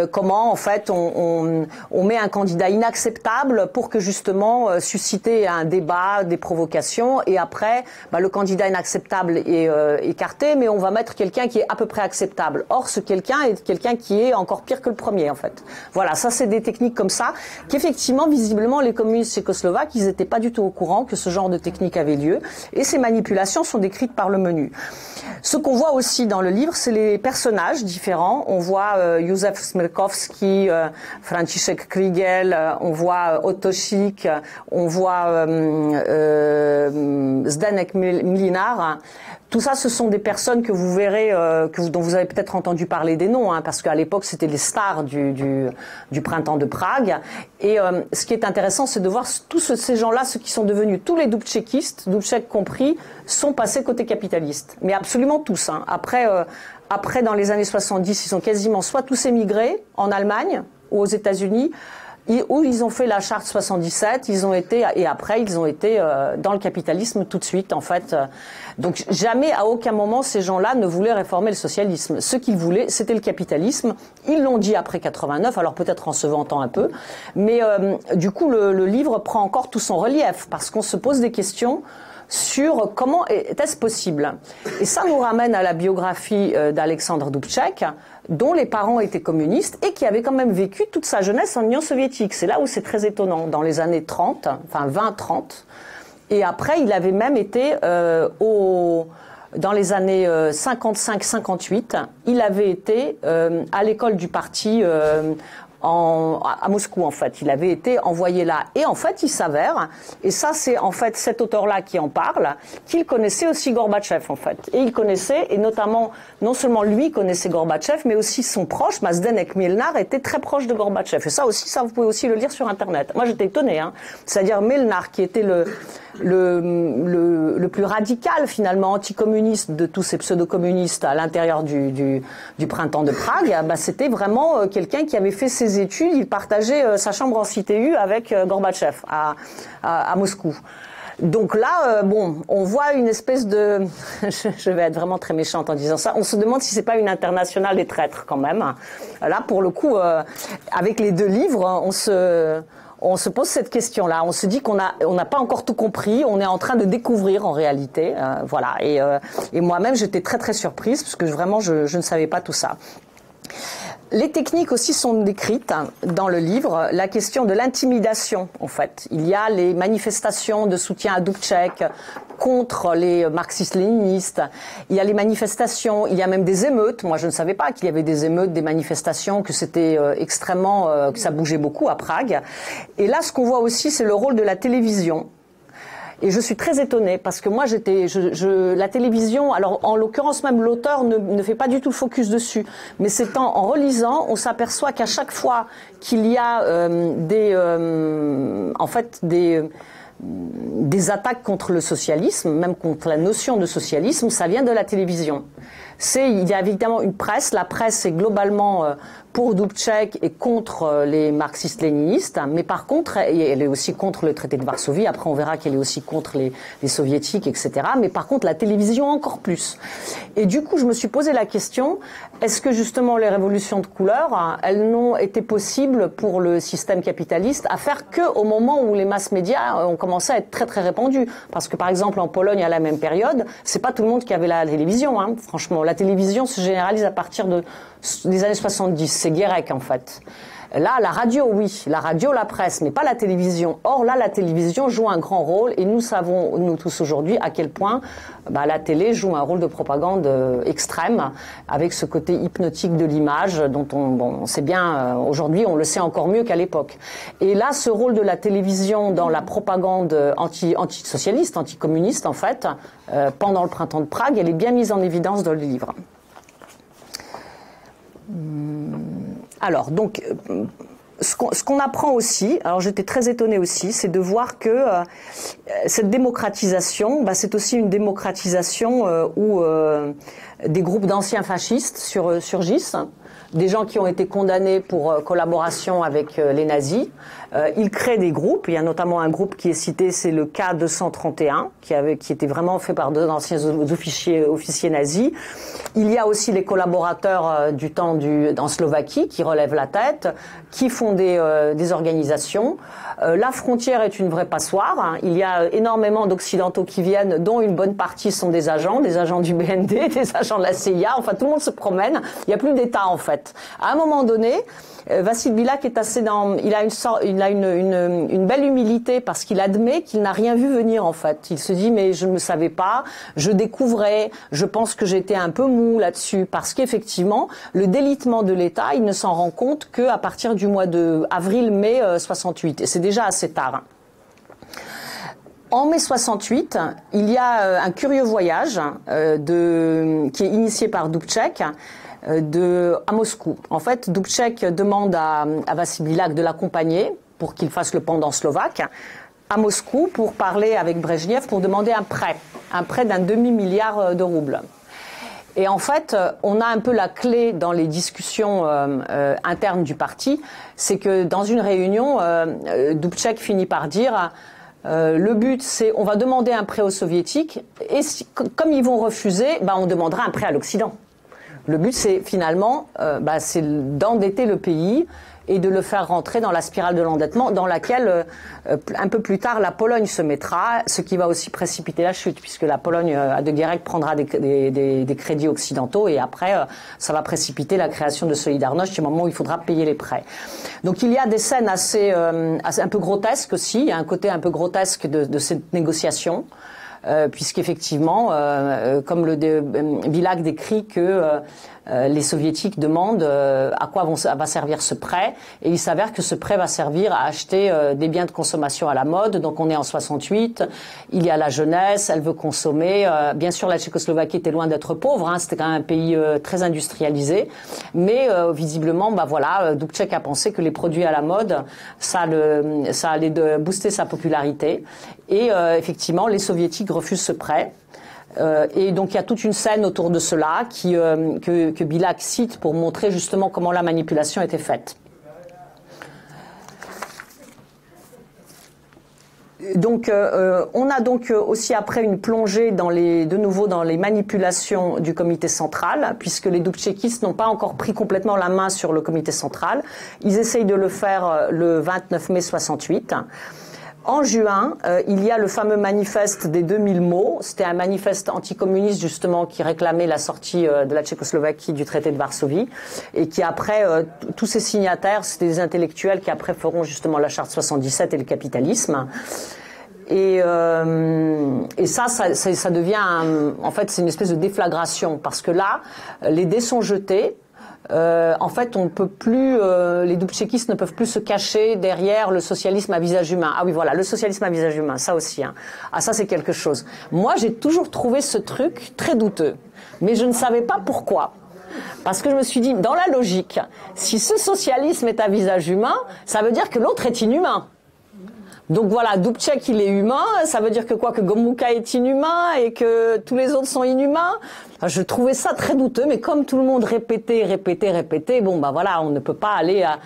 Comment en fait on met un candidat inacceptable pour que justement susciter un débat, des provocations, et après le candidat inacceptable est écarté, mais on va mettre quelqu'un qui est à peu près acceptable. Or ce quelqu'un est quelqu'un qui est encore pire que le premier en fait. Voilà, ça c'est des techniques comme ça qu'effectivement visiblement les communistes tchécoslovaques ils n'étaient pas du tout au courant que ce genre de technique avait lieu, et ces manipulations sont décrites par le menu. Ce qu'on voit aussi dans le livre, c'est les personnages différents. On voit Józef Smirkowski, Franciszek Krygel, on voit Otočík, on voit Zdeněk Mlinar. Tout ça, ce sont des personnes que vous verrez, dont vous avez peut-être entendu parler des noms, hein, parce qu'à l'époque, c'était les stars du printemps de Prague. Et ce qui est intéressant, c'est de voir tous ces gens-là, ceux qui sont devenus tous les Dubčekistes, Dubček compris, sont passés côté capitaliste. Mais absolument tous. Hein. Après, dans les années 70, ils sont quasiment soit tous émigrés en Allemagne ou aux États-Unis, où ils ont fait la charte 77, et après ils ont été dans le capitalisme tout de suite en fait. Donc jamais à aucun moment ces gens-là ne voulaient réformer le socialisme. Ce qu'ils voulaient, c'était le capitalisme. Ils l'ont dit après 89, alors peut-être en se vantant un peu, mais du coup le livre prend encore tout son relief parce qu'on se pose des questions sur comment était-ce possible. Et ça nous ramène à la biographie d'Alexandre Dubček, dont les parents étaient communistes et qui avait quand même vécu toute sa jeunesse en Union soviétique. C'est là où c'est très étonnant, dans les années 30, enfin 20-30. Et après, il avait même été dans les années 55-58, il avait été à l'école du parti à Moscou en fait. Il avait été envoyé là. Et en fait, il s'avère, et ça c'est en fait cet auteur-là qui en parle, qu'il connaissait aussi Gorbatchev en fait. Et il connaissait, et notamment, non seulement lui connaissait Gorbatchev, mais aussi son proche, Zdeněk Milnar, était très proche de Gorbatchev. Et ça aussi, ça vous pouvez aussi le lire sur Internet. Moi j'étais étonnée, hein. C'est-à-dire Milnar qui était le plus radical finalement anticommuniste de tous ces pseudo-communistes à l'intérieur du printemps de Prague, c'était vraiment quelqu'un qui avait fait ses études, il partageait sa chambre en CTU avec Gorbatchev à Moscou. Donc là, on voit une espèce de... je vais être vraiment très méchante en disant ça. On se demande si c'est pas une internationale des traîtres quand même. Là, pour le coup, avec les deux livres, on se pose cette question-là. On se dit qu'on n'a pas encore tout compris. On est en train de découvrir en réalité. Voilà. Et moi-même, j'étais très très surprise parce que vraiment, je ne savais pas tout ça. Les techniques aussi sont décrites dans le livre. La question de l'intimidation, en fait. Il y a les manifestations de soutien à Dubček contre les marxistes-léninistes. Il y a les manifestations, il y a même des émeutes. Moi, je ne savais pas qu'il y avait des émeutes, des manifestations, que c'était extrêmement, que ça bougeait beaucoup à Prague. Et là, ce qu'on voit aussi, c'est le rôle de la télévision. Et je suis très étonnée parce que moi la télévision, alors en l'occurrence même l'auteur ne fait pas du tout focus dessus, mais c'est en relisant, on s'aperçoit qu'à chaque fois qu'il y a des attaques contre le socialisme, même contre la notion de socialisme, ça vient de la télévision. Il y a évidemment une presse, la presse est globalement pour Dubček et contre les marxistes-léninistes, mais par contre, elle est aussi contre le traité de Varsovie, après on verra qu'elle est aussi contre les soviétiques, etc. Mais par contre, la télévision encore plus. Et du coup, je me suis posé la question, est-ce que justement les révolutions de couleur, elles n'ont été possibles pour le système capitaliste à faire qu'au moment où les masses médias ont commencé à être très très répandus? Parce que par exemple en Pologne à la même période, c'est pas tout le monde qui avait la télévision, hein, franchement. La télévision se généralise à partir des années 70, c'est Gierek en fait. Là, la radio, oui, la radio, la presse, mais pas la télévision. Or là, la télévision joue un grand rôle et nous savons, nous tous aujourd'hui, à quel point la télé joue un rôle de propagande extrême, avec ce côté hypnotique de l'image dont on sait bien, aujourd'hui, on le sait encore mieux qu'à l'époque. Et là, ce rôle de la télévision dans la propagande anti-socialiste, anticommuniste, en fait, pendant le printemps de Prague, elle est bien mise en évidence dans le livre. Alors, donc, ce qu'on apprend aussi, alors j'étais très étonnée aussi, c'est de voir que cette démocratisation, c'est aussi une démocratisation où des groupes d'anciens fascistes surgissent, des gens qui ont été condamnés pour collaboration avec les nazis. Ils créent des groupes. Il y a notamment un groupe qui est cité, c'est le K231, qui était vraiment fait par deux anciens officiers nazis. Il y a aussi les collaborateurs du temps en Slovaquie qui relèvent la tête, qui font des organisations. La frontière est une vraie passoire. Il y a énormément d'Occidentaux qui viennent, dont une bonne partie sont des agents du BND, des agents de la CIA. Enfin, tout le monde se promène. Il n'y a plus d'État, en fait. À un moment donné, Vassil Bilak est il a une belle humilité parce qu'il admet qu'il n'a rien vu venir, en fait. Il se dit, mais je ne le savais pas, je découvrais, je pense que j'étais un peu mou là-dessus, parce qu'effectivement, le délitement de l'État, il ne s'en rend compte qu'à partir du mois de avril-mai 68. Et c'est déjà assez tard. En mai 68, il y a un curieux voyage qui est initié par Dubček, à Moscou. En fait, Dubček demande à Vassil Bilak de l'accompagner pour qu'il fasse le pendant slovaque à Moscou pour parler avec Brejnev, pour demander un prêt d'un demi-milliard de roubles. Et en fait, on a un peu la clé dans les discussions internes du parti, c'est que dans une réunion, Dubček finit par dire le but, c'est on va demander un prêt aux soviétiques et comme ils vont refuser, on demandera un prêt à l'Occident. Le but, c'est finalement c'est d'endetter le pays et de le faire rentrer dans la spirale de l'endettement dans laquelle, un peu plus tard, la Pologne se mettra, ce qui va aussi précipiter la chute, puisque la Pologne, de Gierek, prendra des crédits occidentaux et après, ça va précipiter la création de Solidarność au moment où il faudra payer les prêts. Donc il y a des scènes assez un peu grotesques aussi, il y a un côté un peu grotesque de cette négociation. Puisqu'effectivement, comme Bilak décrit que les soviétiques demandent à quoi va servir ce prêt, et il s'avère que ce prêt va servir à acheter des biens de consommation à la mode. Donc on est en 68, il y a la jeunesse, elle veut consommer. Bien sûr, la Tchécoslovaquie était loin d'être pauvre, c'était quand même un pays très industrialisé, mais visiblement, Dubček a pensé que les produits à la mode, ça allait booster sa popularité, et effectivement, les soviétiques refusent ce prêt. Et donc il y a toute une scène autour de cela que Bilak cite pour montrer justement comment la manipulation était faite. Donc on a donc aussi après une plongée de nouveau dans les manipulations du comité central, puisque les Dubčekistes n'ont pas encore pris complètement la main sur le comité central. Ils essayent de le faire le 29 mai 68. En juin, il y a le fameux manifeste des 2000 mots. C'était un manifeste anticommuniste justement qui réclamait la sortie de la Tchécoslovaquie du traité de Varsovie et qui après, tous ces signataires, c'était des intellectuels qui après feront justement la charte 77 et le capitalisme. Et ça devient, en fait, c'est une espèce de déflagration parce que là, les dés sont jetés. En fait, on ne peut plus, les Dubčekistes ne peuvent plus se cacher derrière le socialisme à visage humain. Ah oui, voilà, le socialisme à visage humain, ça aussi. Ah, ça, c'est quelque chose. Moi, j'ai toujours trouvé ce truc très douteux, mais je ne savais pas pourquoi. Parce que je me suis dit, dans la logique, si ce socialisme est à visage humain, ça veut dire que l'autre est inhumain. Donc voilà, Dubček il est humain, ça veut dire que quoi, que Gomulka est inhumain et que tous les autres sont inhumains. Enfin, je trouvais ça très douteux, mais comme tout le monde répétait, voilà, on ne peut pas aller à...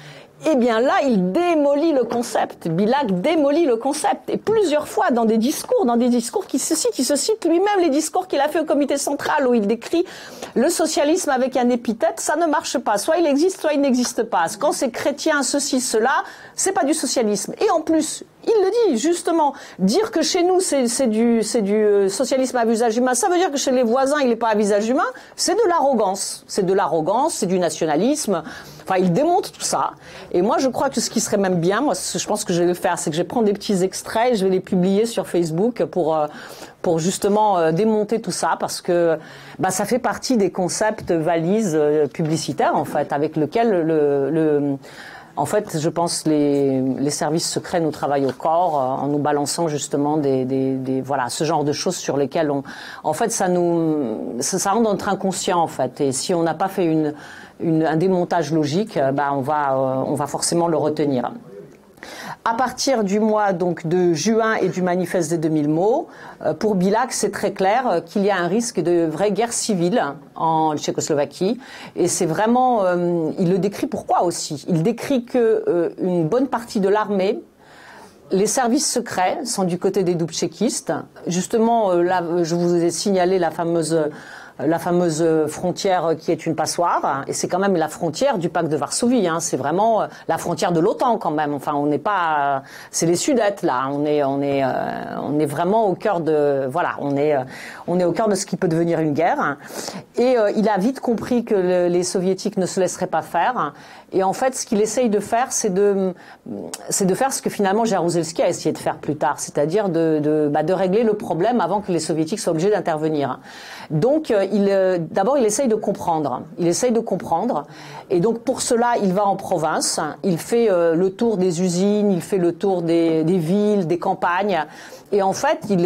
Eh bien là, il démolit le concept. Bilak démolit le concept. Et plusieurs fois dans des discours qui se citent, il se cite lui-même les discours qu'il a fait au comité central où il décrit le socialisme avec un épithète, ça ne marche pas. Soit il existe, soit il n'existe pas. Quand c'est chrétien, ceci, cela, c'est pas du socialisme. Et en plus, il le dit, justement, dire que chez nous c'est du socialisme à visage humain, ça veut dire que chez les voisins il n'est pas à visage humain, c'est de l'arrogance. C'est de l'arrogance, c'est du nationalisme. Enfin, il démonte tout ça. Et moi, je crois que ce qui serait même bien, moi, je pense que je vais le faire, c'est que je vais prendre des petits extraits et je vais les publier sur Facebook pour justement démonter tout ça, parce que ça fait partie des concepts valises publicitaires, en fait, avec lequel En fait, je pense les services secrets nous travaillent au corps en nous balançant justement voilà, ce genre de choses sur lesquelles en fait, ça rentre dans notre inconscient en fait. Et si on n'a pas fait un démontage logique, on va forcément le retenir. À partir du mois donc de juin et du manifeste des 2000 mots, pour Bilac, c'est très clair qu'il y a un risque de vraie guerre civile en Tchécoslovaquie. Et c'est vraiment, il le décrit pourquoi aussi. Il décrit que une bonne partie de l'armée, les services secrets sont du côté des dubčekistes. Justement, là, je vous ai signalé la fameuse frontière qui est une passoire, et c'est quand même la frontière du pacte de Varsovie, hein. C'est vraiment la frontière de l'OTAN quand même. Enfin, on n'est pas, c'est les Sudètes là. On est vraiment au cœur de, voilà, on est au cœur de ce qui peut devenir une guerre. Et il a vite compris que les Soviétiques ne se laisseraient pas faire. Et en fait, ce qu'il essaye de faire, c'est de faire ce que finalement Jaruzelski a essayé de faire plus tard, c'est-à-dire de régler le problème avant que les Soviétiques soient obligés d'intervenir. Donc, d'abord, il essaye de comprendre. Et donc, pour cela, il va en province. Il fait le tour des usines, il fait le tour des villes, des campagnes. Et en fait, il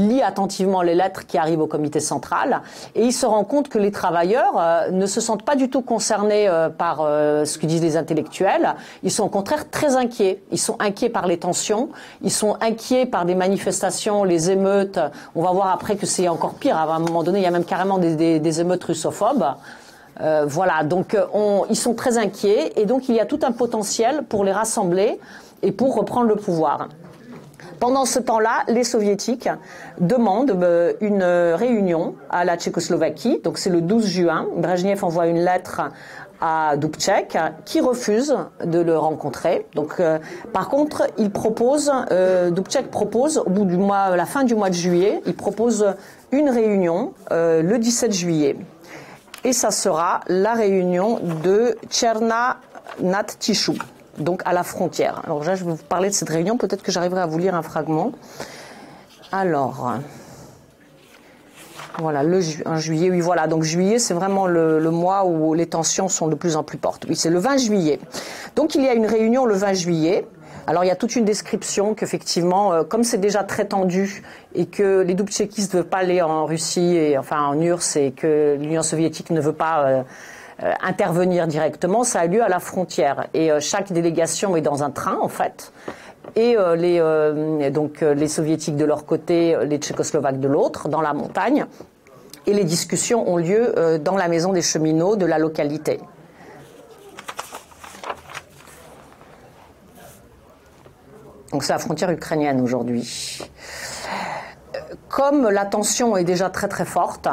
lit attentivement les lettres qui arrivent au comité central. Et il se rend compte que les travailleurs ne se sentent pas du tout concernés par ce que disent les intellectuels. Ils sont au contraire très inquiets. Ils sont inquiets par les tensions. Ils sont inquiets par des manifestations, les émeutes. On va voir après que c'est encore pire. À un moment donné, il y a même carrément des émeutes russophobes. Voilà, donc ils sont très inquiets. Et donc, il y a tout un potentiel pour les rassembler et pour reprendre le pouvoir. Pendant ce temps-là, les Soviétiques demandent une réunion à la Tchécoslovaquie. Donc c'est le 12 juin. Brejnev envoie une lettre à Dubček qui refuse de le rencontrer. Donc par contre, Dubček propose au bout du mois, la fin du mois de juillet, il propose une réunion le 17 juillet. Et ça sera la réunion de Tcherna nad Tichou, donc à la frontière. Alors là, je vais vous parler de cette réunion, peut-être que j'arriverai à vous lire un fragment. Alors, voilà, un juillet, oui, voilà, donc juillet, c'est vraiment le mois où les tensions sont de plus en plus fortes. Oui, c'est le 20 juillet. Donc il y a une réunion le 20 juillet. Alors il y a toute une description qu'effectivement, comme c'est déjà très tendu et que les dubčekistes ne veulent pas aller en Russie, et enfin en URSS, et que l'Union soviétique ne veut pas intervenir directement, ça a lieu à la frontière. Et chaque délégation est dans un train, en fait. Et les soviétiques de leur côté, les tchécoslovaques de l'autre, dans la montagne. Et les discussions ont lieu dans la maison des cheminots de la localité. Donc c'est la frontière ukrainienne aujourd'hui. Comme la tension est déjà très très forte,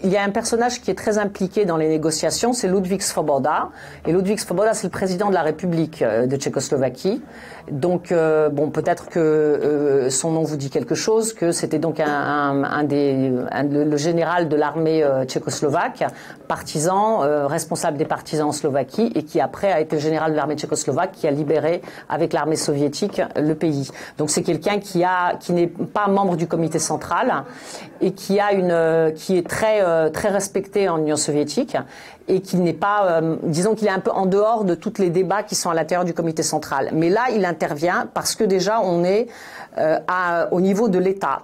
il y a un personnage qui est très impliqué dans les négociations, c'est Ludvík Svoboda. Et Ludvík Svoboda, c'est le président de la République de Tchécoslovaquie. Donc, bon, peut-être que son nom vous dit quelque chose, que c'était donc le général de l'armée tchécoslovaque, partisan, responsable des partisans en Slovaquie, et qui après a été le général de l'armée tchécoslovaque qui a libéré avec l'armée soviétique le pays. Donc c'est quelqu'un qui n'est pas membre du comité central et qui est très respecté en Union soviétique et qui n'est pas, disons qu'il est un peu en dehors de tous les débats qui sont à l'intérieur du comité central. Mais là, il intervient parce que déjà on est au niveau de l'État.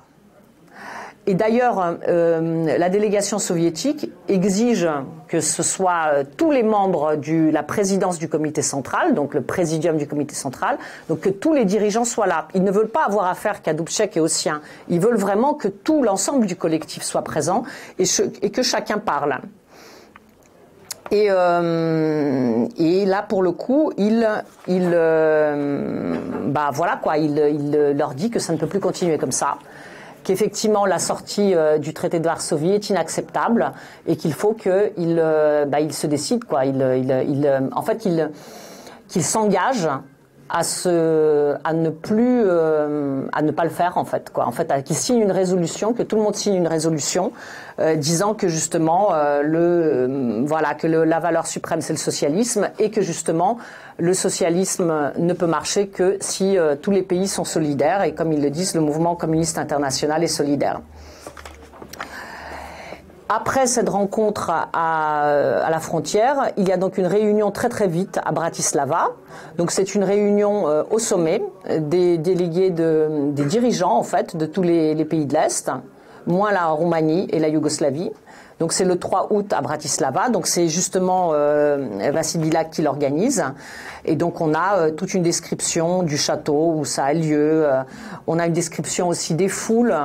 Et d'ailleurs, la délégation soviétique exige que ce soit tous les membres de la présidence du comité central, donc le présidium du comité central, donc que tous les dirigeants soient là. Ils ne veulent pas avoir affaire qu'à Dubček et aux siens. Ils veulent vraiment que tout l'ensemble du collectif soit présent et que chacun parle. Et là, pour le coup, il leur dit que ça ne peut plus continuer comme ça. Qu'effectivement la sortie du traité de Varsovie est inacceptable et qu'il faut qu'il se décide quoi. Qu'il s'engage à ne pas le faire en fait quoi. En fait, qu'il signe une résolution, que tout le monde signe une résolution disant que justement la valeur suprême c'est le socialisme et que justement le socialisme ne peut marcher que si tous les pays sont solidaires et comme ils le disent, le mouvement communiste international est solidaire. Après cette rencontre à la frontière, il y a donc une réunion très très vite à Bratislava. Donc c'est une réunion au sommet des délégués des dirigeants en fait de tous les pays de l'Est, moins la Roumanie et la Yougoslavie. Donc c'est le 3 août à Bratislava. Donc c'est justement Vassil Biľak qui l'organise. Et donc on a toute une description du château où ça a lieu. On a une description aussi des foules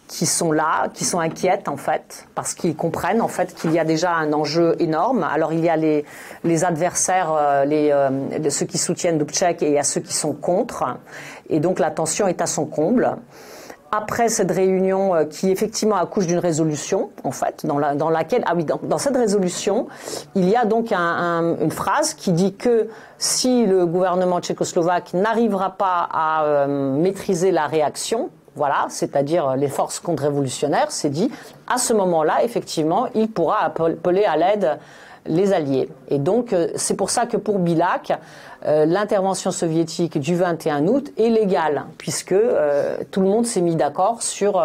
qui sont là, qui sont inquiètes en fait, parce qu'ils comprennent en fait qu'il y a déjà un enjeu énorme. Alors il y a les adversaires, ceux qui soutiennent Dubček et il y a ceux qui sont contre. Et donc la tension est à son comble. Après cette réunion qui effectivement accouche d'une résolution en fait, dans laquelle dans cette résolution il y a donc une phrase qui dit que si le gouvernement tchécoslovaque n'arrivera pas à maîtriser la réaction, voilà, c'est-à-dire les forces contre-révolutionnaires, c'est dit, à ce moment-là, effectivement, il pourra appeler à l'aide les Alliés. Et donc, c'est pour ça que pour Biľak, l'intervention soviétique du 21 août est légale, puisque tout le monde s'est mis d'accord sur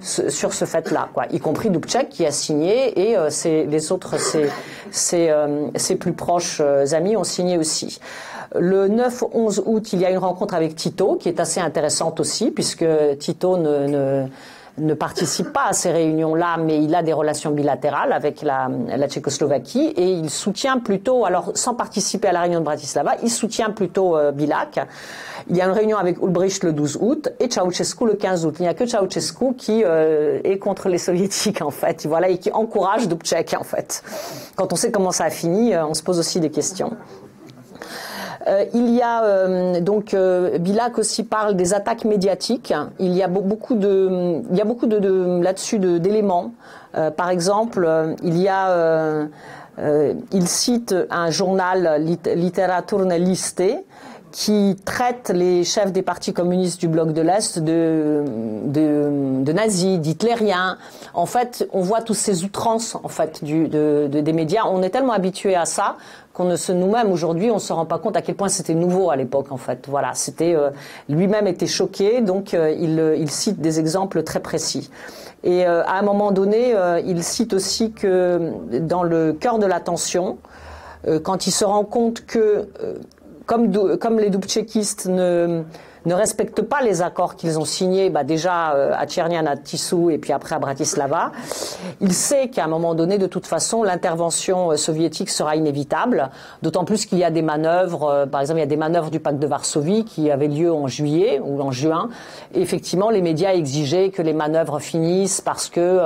ce fait-là, quoi, y compris Dubček qui a signé, et les autres, ses plus proches amis ont signé aussi. Le 9-11 août, il y a une rencontre avec Tito, qui est assez intéressante aussi, puisque Tito ne participe pas à ces réunions-là, mais il a des relations bilatérales avec la Tchécoslovaquie, et il soutient plutôt, alors sans participer à la réunion de Bratislava, il soutient plutôt Biľak. Il y a une réunion avec Ulbricht le 12 août et Ceausescu le 15 août. Il n'y a que Ceausescu qui est contre les soviétiques, en fait, voilà, et qui encourage Dubček, en fait. Quand on sait comment ça a fini, on se pose aussi des questions. Il y a donc Biľak aussi parle des attaques médiatiques. Il y a beaucoup de là-dessus d'éléments. Par exemple, il cite un journal Literaturne Liste qui traite les chefs des partis communistes du bloc de l'Est de nazis, d'hitlériens. En fait, on voit tous ces outrances en fait des médias. On est tellement habitué à ça qu'on nous-mêmes aujourd'hui, on se rend pas compte à quel point c'était nouveau à l'époque en fait. Voilà, c'était lui-même était choqué, donc il cite des exemples très précis. Et à un moment donné, il cite aussi que dans le cœur de la tension, quand il se rend compte que comme les Dubčekistes ne respectent pas les accords qu'ils ont signés, déjà à Tchernian, à Tisou et puis après à Bratislava, il sait qu'à un moment donné, de toute façon, l'intervention soviétique sera inévitable, d'autant plus qu'il y a des manœuvres, par exemple, il y a des manœuvres du pacte de Varsovie qui avaient lieu en juillet ou en juin, et effectivement, les médias exigeaient que les manœuvres finissent parce que,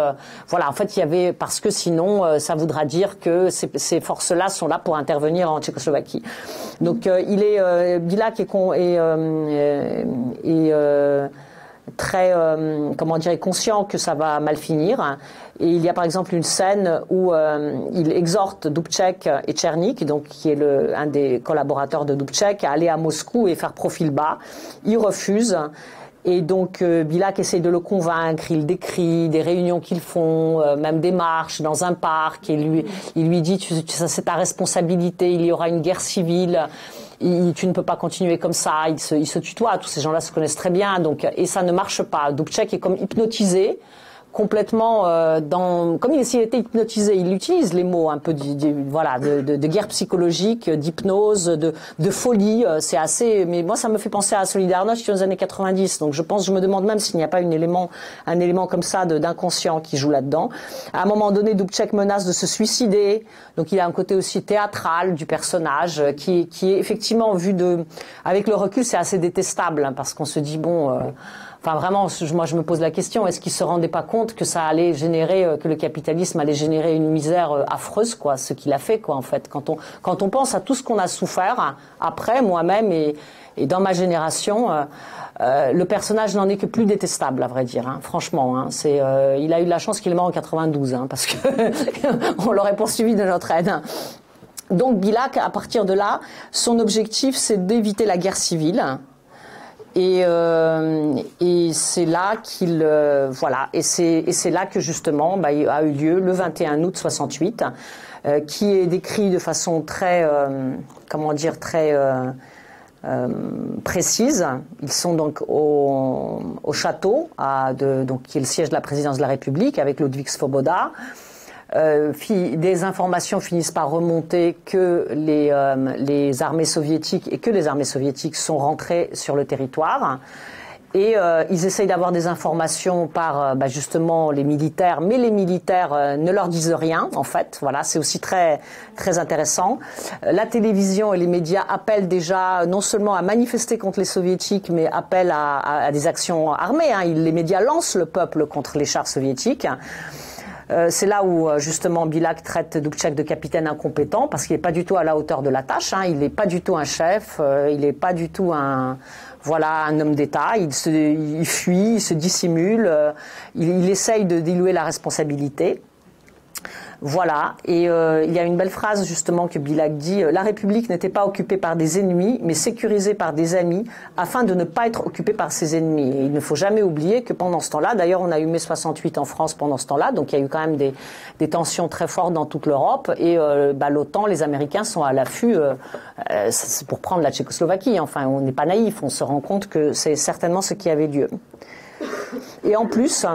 parce que sinon, ça voudra dire que ces forces-là sont là pour intervenir en Tchécoslovaquie. Donc, Biľak est très conscient que ça va mal finir, et il y a par exemple une scène où il exhorte Dubček et Černík, donc qui est un des collaborateurs de Dubček, à aller à Moscou et faire profil bas. Il refuse. Et donc Biľak essaye de le convaincre, il décrit des réunions qu'ils font, même des marches dans un parc, et il lui dit c'est ta responsabilité, il y aura une guerre civile, tu ne peux pas continuer comme ça. Il se tutoie, tous ces gens-là se connaissent très bien, donc, et ça ne marche pas. Dubček est comme hypnotisé, complètement comme s'il était hypnotisé. Il utilise les mots un peu de guerre psychologique, d'hypnose, de folie. C'est assez, mais moi ça me fait penser à Solidarność dans les années 90. Donc je me demande même s'il n'y a pas un élément comme ça d'inconscient qui joue là-dedans. À un moment donné, Dubček menace de se suicider. Donc il y a un côté aussi théâtral du personnage qui est effectivement avec le recul, c'est assez détestable, hein, parce qu'on se dit enfin vraiment, moi je me pose la question, est-ce qu'il se rendait pas compte que ça allait générer, que le capitalisme allait générer une misère affreuse, quoi, ce qu'il a fait, quoi, en fait. Quand on pense à tout ce qu'on a souffert après, moi-même et dans ma génération, le personnage n'en est que plus détestable, à vrai dire, hein, franchement. Hein, il a eu de la chance qu'il est mort en 92, hein, parce que on l'aurait poursuivi de notre aide. Donc Biľak, à partir de là, son objectif, c'est d'éviter la guerre civile. Et c'est là et c'est là que justement a eu lieu le 21 août 68, qui est décrit de façon très précise. Ils sont donc au château, donc qui est le siège de la présidence de la République, avec Ludvík Svoboda. des informations finissent par remonter que les armées soviétiques et que les armées soviétiques sont rentrées sur le territoire. Et ils essayent d'avoir des informations par justement les militaires, mais les militaires ne leur disent rien en fait. Voilà, c'est aussi très très intéressant. La télévision et les médias appellent déjà non seulement à manifester contre les soviétiques, mais appellent à des actions armées. Hein. Les médias lancent le peuple contre les chars soviétiques. C'est là où justement Bilak traite Dubček de capitaine incompétent parce qu'il n'est pas du tout à la hauteur de la tâche. Hein. Il n'est pas du tout un chef. Il n'est pas du tout un homme d'État. Il fuit, il se dissimule. Il essaye de diluer la responsabilité. Voilà, et il y a une belle phrase justement que Bilak dit « La République n'était pas occupée par des ennemis, mais sécurisée par des amis, afin de ne pas être occupée par ses ennemis. » Et il ne faut jamais oublier que pendant ce temps-là, d'ailleurs on a eu mai 68 en France pendant ce temps-là, donc il y a eu quand même des tensions très fortes dans toute l'Europe, et l'OTAN, les Américains sont à l'affût pour prendre la Tchécoslovaquie. Enfin, on n'est pas naïf, on se rend compte que c'est certainement ce qui avait lieu. Et en plus,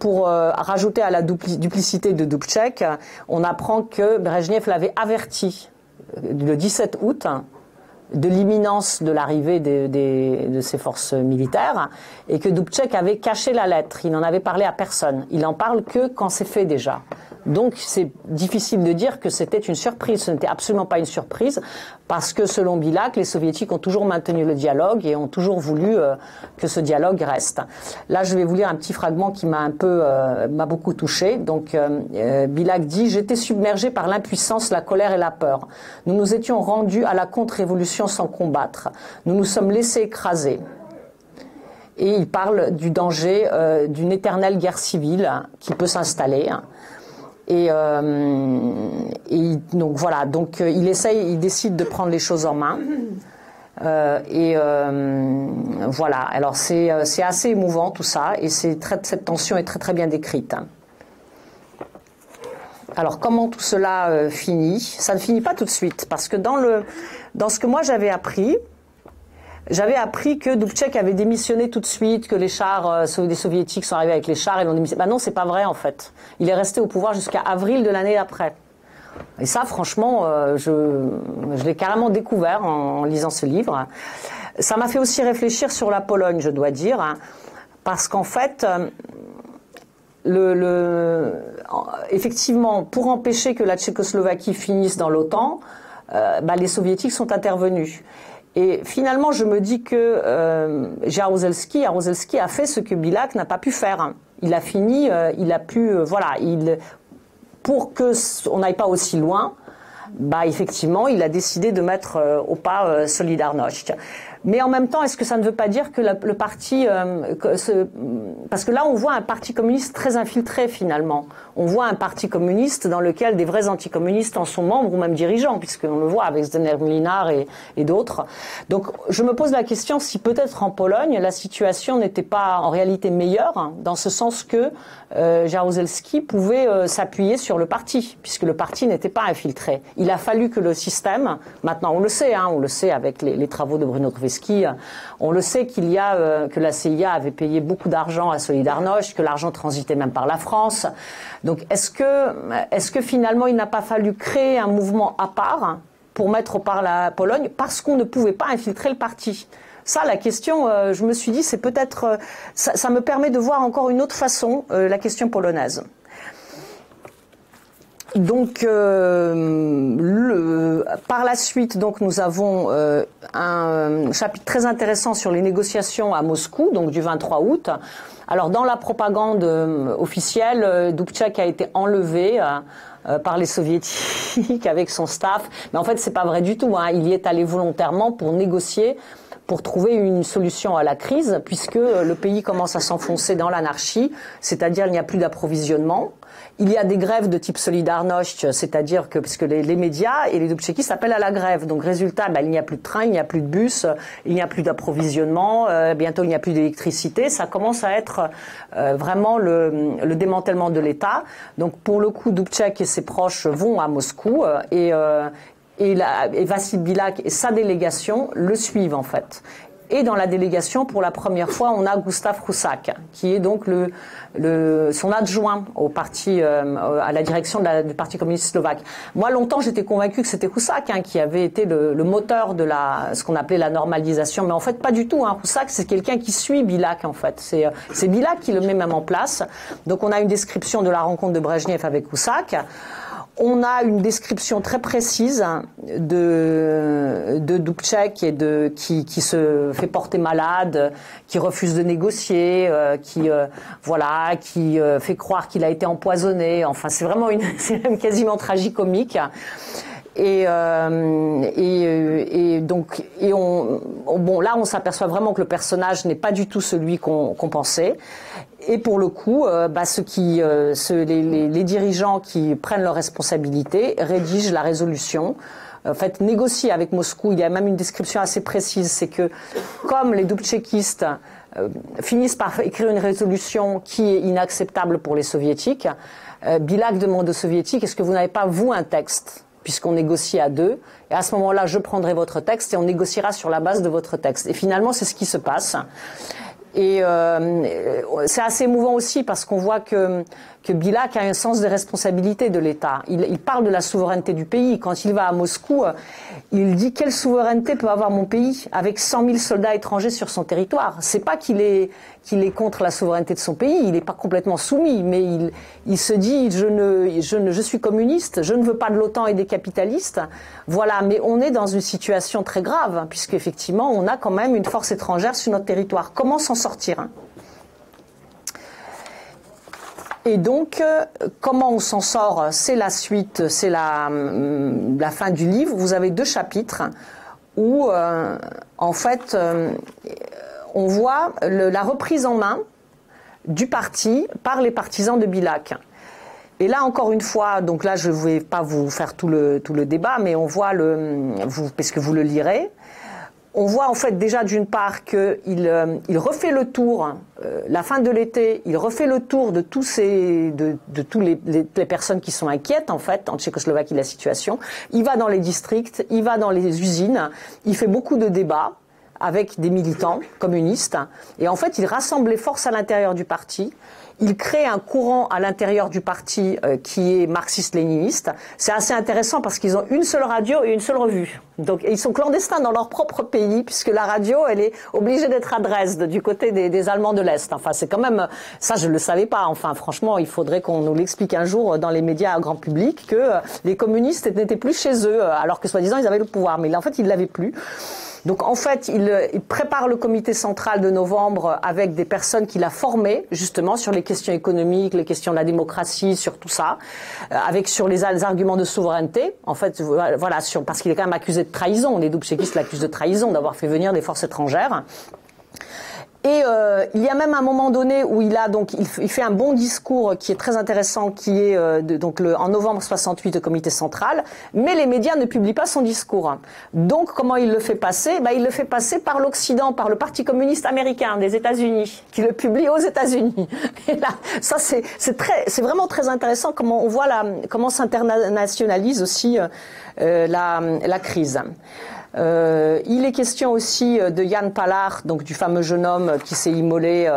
pour rajouter à la duplicité de Dubček, on apprend que Brejnev l'avait averti le 17 août de l'imminence de l'arrivée de ces forces militaires et que Dubček avait caché la lettre. Il n'en avait parlé à personne. Il en parle que quand c'est fait déjà. Donc c'est difficile de dire que c'était une surprise. Ce n'était absolument pas une surprise parce que selon Bilak, les soviétiques ont toujours maintenu le dialogue et ont toujours voulu que ce dialogue reste. Là, je vais vous lire un petit fragment qui m'a beaucoup touché. Donc Bilak dit « J'étais submergé par l'impuissance, la colère et la peur. Nous nous étions rendus à la contre-révolution sans combattre. Nous nous sommes laissés écraser. » Et il parle du danger d'une éternelle guerre civile qui peut s'installer. Et donc voilà, donc il décide de prendre les choses en main. Voilà, alors c'est assez émouvant tout ça, et cette tension est très très bien décrite. Alors comment tout cela finit? Ça ne finit pas tout de suite, parce que dans ce que moi j'avais appris que Dubček avait démissionné tout de suite, que les chars des soviétiques sont arrivés avec les chars et l'ont démissionné. Non, c'est pas vrai en fait. Il est resté au pouvoir jusqu'à avril de l'année d'après. Et ça, franchement, je l'ai carrément découvert en lisant ce livre. Ça m'a fait aussi réfléchir sur la Pologne, je dois dire, hein, parce qu'en fait, effectivement, pour empêcher que la Tchécoslovaquie finisse dans l'OTAN, les soviétiques sont intervenus. Et finalement, je me dis que Jaruzelski a fait ce que Bilak n'a pas pu faire. Il a fini, il a pu, pour que on n'aille pas aussi loin, effectivement, il a décidé de mettre au pas Solidarność. Mais en même temps, est-ce que ça ne veut pas dire que le parti... parce que là, on voit un parti communiste très infiltré, finalement. On voit un parti communiste dans lequel des vrais anticommunistes en sont membres ou même dirigeants, puisqu'on le voit avec Zdeněk Mlynar et d'autres. Donc, je me pose la question si peut-être en Pologne, la situation n'était pas en réalité meilleure, hein, dans ce sens que Jaruzelski pouvait s'appuyer sur le parti, puisque le parti n'était pas infiltré. Il a fallu que le système... Maintenant, on le sait avec les travaux de Bruno Kreisky, on le sait que la CIA avait payé beaucoup d'argent à Solidarność, que l'argent transitait même par la France. Donc est-ce que finalement il n'a pas fallu créer un mouvement à part pour mettre au part la Pologne parce qu'on ne pouvait pas infiltrer le parti? Ça, la question, je me suis dit, c'est peut-être... ça me permet de voir encore une autre façon la question polonaise. Donc, par la suite, donc, nous avons un chapitre très intéressant sur les négociations à Moscou, donc du 23 août. Alors, dans la propagande officielle, Dubček a été enlevé par les soviétiques avec son staff. Mais en fait, c'est pas vrai du tout, hein. Il y est allé volontairement pour négocier, pour trouver une solution à la crise, puisque le pays commence à s'enfoncer dans l'anarchie, c'est-à-dire il n'y a plus d'approvisionnement. Il y a des grèves de type Solidarność, c'est-à-dire que puisque les médias et les Dubčekistes appellent à la grève. Donc résultat, il n'y a plus de train, il n'y a plus de bus, il n'y a plus d'approvisionnement, bientôt il n'y a plus d'électricité. Ça commence à être vraiment le démantèlement de l'État. Donc pour le coup, Dubček et ses proches vont à Moscou et Vassil Bilak et sa délégation le suivent en fait. Et dans la délégation, pour la première fois, on a Gustav Husak, qui est donc son adjoint au parti, à la direction du Parti communiste slovaque. Moi, longtemps, j'étais convaincue que c'était Husak qui avait été le moteur de ce qu'on appelait la normalisation, mais en fait, pas du tout. Husak, c'est quelqu'un qui suit Bilak, en fait. C'est Bilak qui le met même en place. Donc, on a une description de la rencontre de Brejnev avec Husak. On a une description très précise de Dubček et qui se fait porter malade, qui refuse de négocier, qui fait croire qu'il a été empoisonné. Enfin, c'est vraiment c'est même quasiment tragicomique. Là, on s'aperçoit vraiment que le personnage n'est pas du tout celui qu'on pensait. Et pour le coup, les dirigeants qui prennent leurs responsabilités rédigent la résolution. En fait, négocient avec Moscou. Il y a même une description assez précise. C'est que, comme les dubčekistes finissent par écrire une résolution qui est inacceptable pour les soviétiques, Bilak demande aux soviétiques, est-ce que vous n'avez pas, vous, un texte ? Puisqu'on négocie à deux, et à ce moment-là, je prendrai votre texte et on négociera sur la base de votre texte. Et finalement, c'est ce qui se passe. Et c'est assez émouvant aussi parce qu'on voit que Bilak a un sens des responsabilités de l'État. Il parle de la souveraineté du pays. Quand il va à Moscou, il dit quelle souveraineté peut avoir mon pays avec 100 000 soldats étrangers sur son territoire. C'est pas qu'il est contre la souveraineté de son pays. Il n'est pas complètement soumis, mais il se dit je suis communiste, je ne veux pas de l'OTAN et des capitalistes. Voilà, mais on est dans une situation très grave puisque effectivement on a quand même une force étrangère sur notre territoire. Comment s'en sortir ? Et donc, comment on s'en sort? C'est la suite, c'est la fin du livre. Vous avez 2 chapitres où, en fait, on voit la reprise en main du parti par les partisans de Bilak. Et là, encore une fois, donc là, je ne vais pas vous faire tout le débat, mais on voit parce que vous le lirez. On voit en fait déjà d'une part qu'il refait le tour, la fin de l'été, il refait le tour de tous les personnes qui sont inquiètes en fait en Tchécoslovaquie de la situation. Il va dans les districts, il va dans les usines, il fait beaucoup de débats avec des militants communistes et en fait il rassemble les forces à l'intérieur du parti. Il crée un courant à l'intérieur du parti qui est marxiste-léniniste. C'est assez intéressant parce qu'ils ont une seule radio et une seule revue. Donc, et ils sont clandestins dans leur propre pays puisque la radio, elle est obligée d'être à Dresde, du côté des Allemands de l'Est. Enfin, c'est quand même, ça je le savais pas. Enfin, franchement, il faudrait qu'on nous l'explique un jour dans les médias à grand public que les communistes n'étaient plus chez eux alors que soi-disant ils avaient le pouvoir. Mais en fait, ils l'avaient plus. Donc en fait, il prépare le comité central de novembre avec des personnes qu'il a formées justement sur les questions économiques, les questions de la démocratie, sur tout ça, sur les arguments de souveraineté. En fait, voilà, parce qu'il est quand même accusé de trahison. Les dubčekistes l'accusent de trahison, d'avoir fait venir des forces étrangères. Et il y a même un moment donné où il fait un bon discours qui est très intéressant, qui est en novembre 68 au comité central, mais les médias ne publient pas son discours. Donc comment il le fait passer? Il le fait passer par l'Occident, par le Parti communiste américain des États-Unis, qui le publie aux États-Unis. Et là, ça c'est vraiment très intéressant comment on voit comment s'internationalise aussi la crise. Il est question aussi de Jan Palach, donc du fameux jeune homme qui s'est immolé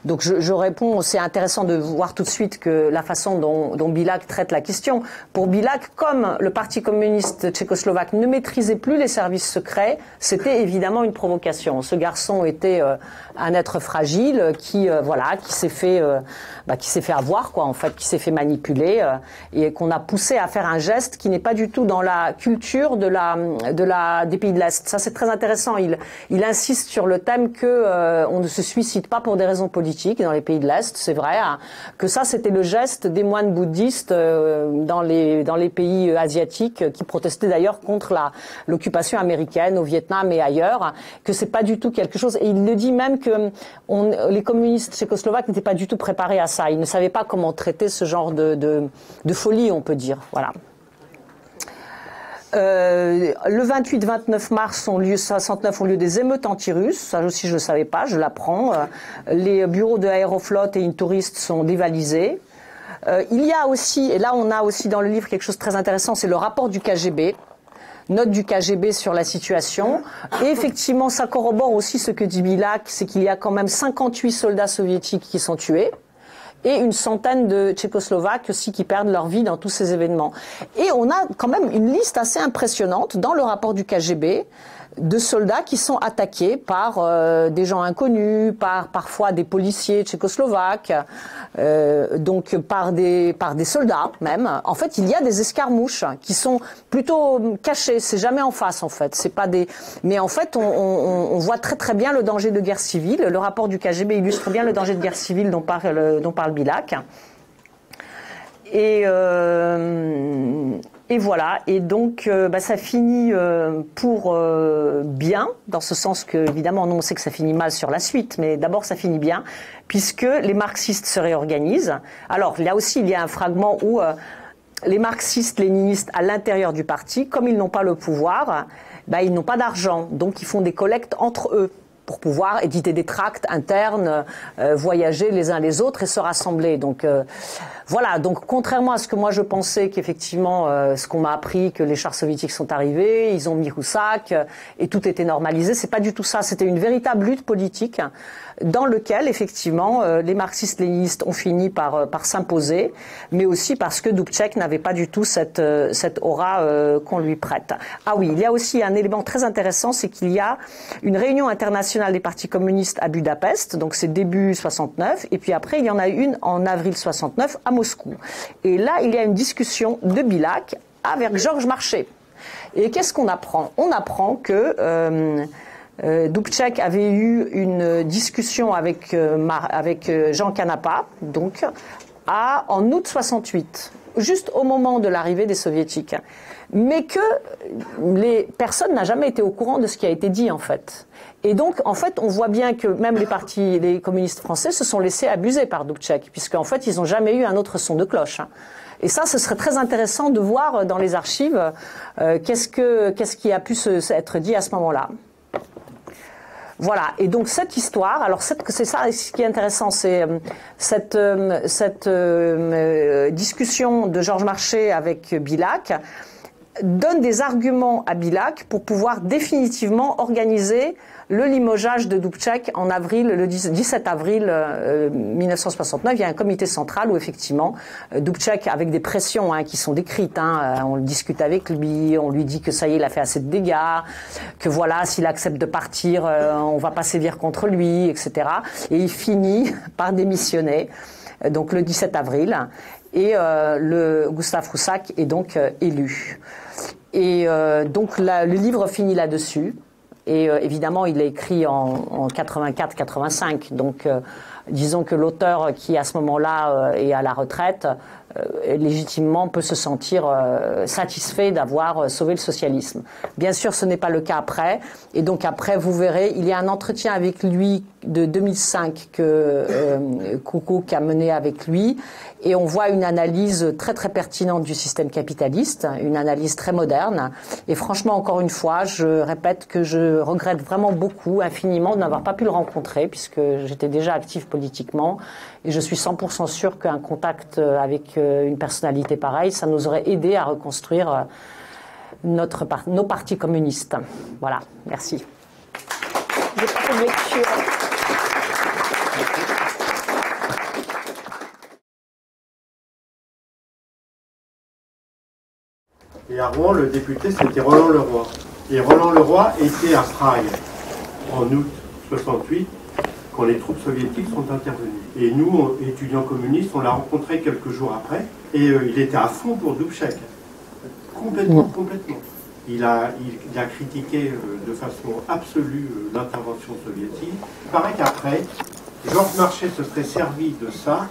donc je réponds, c'est intéressant de voir tout de suite que la façon dont Bilak traite la question. Pour Bilak, comme le Parti communiste tchécoslovaque ne maîtrisait plus les services secrets, c'était évidemment une provocation. Ce garçon était un être fragile qui s'est fait avoir quoi, en fait, qui s'est fait manipuler et qu'on a poussé à faire un geste qui n'est pas du tout dans la culture des pays de l'Est. Ça c'est très intéressant. Il insiste sur le thème que on ne se suicide pas pour des raisons politiques dans les pays de l'Est. C'est vrai que ça c'était le geste des moines bouddhistes dans les pays asiatiques qui protestaient d'ailleurs contre l'occupation américaine au Vietnam et ailleurs. Que c'est pas du tout quelque chose. Et il le dit même que les communistes tchécoslovaques n'étaient pas du tout préparés à ça. Ils ne savaient pas comment traiter ce genre de folie, on peut dire. Voilà. Le 28-29 mars 69 ont lieu des émeutes anti-russes. Ça aussi je ne le savais pas, je l'apprends. Les bureaux de Aeroflot et Intourist sont dévalisés. Il y a aussi, et là on a aussi dans le livre quelque chose de très intéressant, c'est le rapport du KGB. note du KGB sur la situation. Et effectivement, ça corrobore aussi ce que dit Bilak, c'est qu'il y a quand même 58 soldats soviétiques qui sont tués et une centaine de Tchécoslovaques aussi qui perdent leur vie dans tous ces événements. Et on a quand même une liste assez impressionnante dans le rapport du KGB de soldats qui sont attaqués par des gens inconnus, parfois des policiers tchécoslovaques, donc par des soldats même. En fait, il y a des escarmouches qui sont plutôt cachées. C'est jamais en face en fait. C'est pas des. Mais en fait, on voit très très bien le danger de guerre civile. Le rapport du KGB illustre bien le danger de guerre civile dont parle Bilak. Et voilà, et donc ça finit pour bien, dans ce sens que, évidemment, nous on sait que ça finit mal sur la suite, mais d'abord ça finit bien, puisque les marxistes se réorganisent. Alors là aussi, il y a un fragment où les marxistes-léninistes à l'intérieur du parti, comme ils n'ont pas le pouvoir, ils n'ont pas d'argent, donc ils font des collectes entre eux pour pouvoir éditer des tracts internes, voyager les uns les autres et se rassembler. Donc voilà, donc contrairement à ce que moi je pensais qu'effectivement, ce qu'on m'a appris, que les chars soviétiques sont arrivés, ils ont mis Roussac et tout était normalisé, c'est pas du tout ça, c'était une véritable lutte politique dans lequel effectivement les marxistes-léninistes ont fini par s'imposer, mais aussi parce que Dubček n'avait pas du tout cette aura qu'on lui prête. Ah oui, il y a aussi un élément très intéressant, c'est qu'il y a une réunion internationale des partis communistes à Budapest, donc c'est début 69, et puis après il y en a une en avril 69 à Moscou. Et là, il y a une discussion de Bilak avec Georges Marchais. Et qu'est-ce qu'on apprend? On apprend que Dubček avait eu une discussion avec Jean Canapa, donc en août 68, juste au moment de l'arrivée des soviétiques, mais que personne n'a jamais été au courant de ce qui a été dit en fait. Et donc en fait on voit bien que même les communistes français se sont laissés abuser par Dubček, puisqu'en fait ils n'ont jamais eu un autre son de cloche. Et ça, ce serait très intéressant de voir dans les archives qu'est-ce qui a pu être dit à ce moment-là. Voilà, et donc cette histoire, alors c'est ça ce qui est intéressant, c'est cette discussion de Georges Marchais avec Bilak donne des arguments à Bilak pour pouvoir définitivement organiser le limogeage de Dubček en avril, le 17 avril 1969. Il y a un comité central où effectivement Dubček, avec des pressions qui sont décrites, on le discute avec lui, on lui dit que ça y est, il a fait assez de dégâts, que voilà, s'il accepte de partir, on va pas sévir contre lui, etc. Et il finit par démissionner, donc le 17 avril, et Gustav Roussac est donc élu. Et donc le livre finit là-dessus. Et évidemment, il est écrit en 84-85. Donc, disons que l'auteur qui, à ce moment-là, est à la retraite, légitimement peut se sentir satisfait d'avoir sauvé le socialisme. Bien sûr, ce n'est pas le cas après. Et donc après, vous verrez, il y a un entretien avec lui de 2005 que Koukouk a mené avec lui. Et on voit une analyse très très pertinente du système capitaliste, une analyse très moderne. Et franchement, encore une fois, je répète que je regrette vraiment beaucoup, infiniment, de n'avoir pas pu le rencontrer, puisque j'étais déjà active politiquement. Et je suis 100% sûre qu'un contact avec une personnalité pareille, ça nous aurait aidé à reconstruire nos partis communistes. Voilà, merci. J'ai pas fait de lecture. Et à Rouen, le député, c'était Roland Leroy. Et Roland Leroy était à Prague en août 68, quand les troupes soviétiques sont intervenues. Et nous, étudiants communistes, on l'a rencontré quelques jours après, et il était à fond pour Dubček. Complètement. Il a critiqué de façon absolue l'intervention soviétique. Il paraît qu'après, Georges Marchais se serait servi de ça,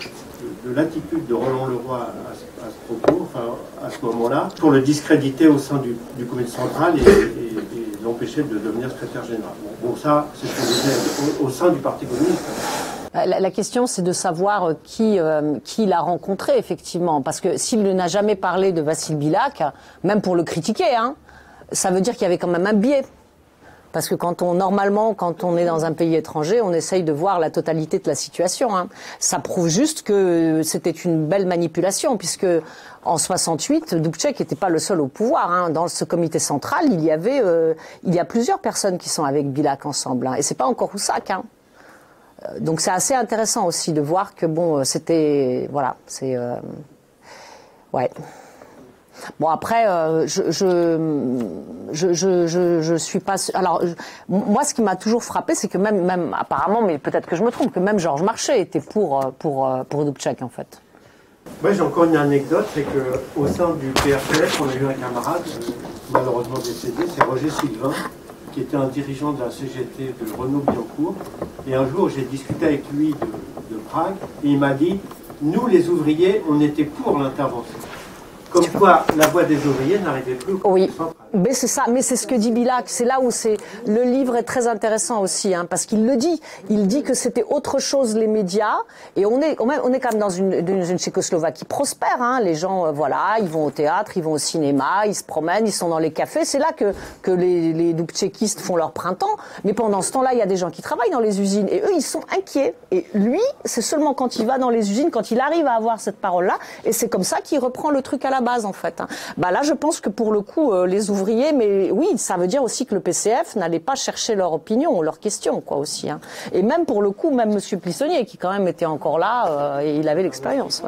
de l'attitude de Roland Leroy à ce propos, enfin à ce moment-là, pour le discréditer au sein du comité central et l'empêcher de devenir secrétaire général. Bon, ça, c'est ce qu'on disait au sein du Parti communiste. La question, c'est de savoir qui l'a rencontré, effectivement. Parce que s'il n'a jamais parlé de Vassil Bilak, même pour le critiquer, ça veut dire qu'il y avait quand même un biais. Parce que normalement, quand on est dans un pays étranger, on essaye de voir la totalité de la situation. Hein. Ça prouve juste que c'était une belle manipulation, puisque en 68, Dubček n'était pas le seul au pouvoir. Hein. Dans ce comité central, il y a plusieurs personnes qui sont avec Bilac ensemble. Hein. Et c'est pas encore Houssac. Hein. Donc c'est assez intéressant aussi de voir que bon, c'était, voilà, c'est, ouais. Bon après, je suis pas. Alors moi, ce qui m'a toujours frappé, c'est que même apparemment, mais peut-être que je me trompe, que même Georges Marchais était pour Dubček en fait. Moi, j'ai encore une anecdote, c'est que au sein du PRPF, on a eu un camarade malheureusement décédé, c'est Roger Sylvain, qui était un dirigeant de la CGT de Renault-Billancourt. Et un jour, j'ai discuté avec lui de Prague, et il m'a dit, nous les ouvriers, on était pour l'intervention. Comme quoi, la voix des ouvriers n'arrivait plus. Oui, mais c'est ça, mais c'est ce que dit Bilac. C'est là où le livre est très intéressant aussi, hein, parce qu'il le dit. Il dit que c'était autre chose les médias, et on est quand même dans une Tchécoslovaquie prospère. Hein. Les gens, voilà, ils vont au théâtre, ils vont au cinéma, ils se promènent, ils sont dans les cafés. C'est là que les Dubčekistes font leur printemps. Mais pendant ce temps-là, il y a des gens qui travaillent dans les usines, et eux, ils sont inquiets. Et lui, c'est seulement quand il va dans les usines, quand il arrive à avoir cette parole-là, et c'est comme ça qu'il reprend le truc à la base en fait. Bah là, je pense que pour le coup, les ouvriers, mais oui, ça veut dire aussi que le PCF n'allait pas chercher leur opinion, leurs questions, quoi aussi. Hein. Et même pour le coup, même Monsieur Plisonnier, qui quand même était encore là, et il avait l'expérience.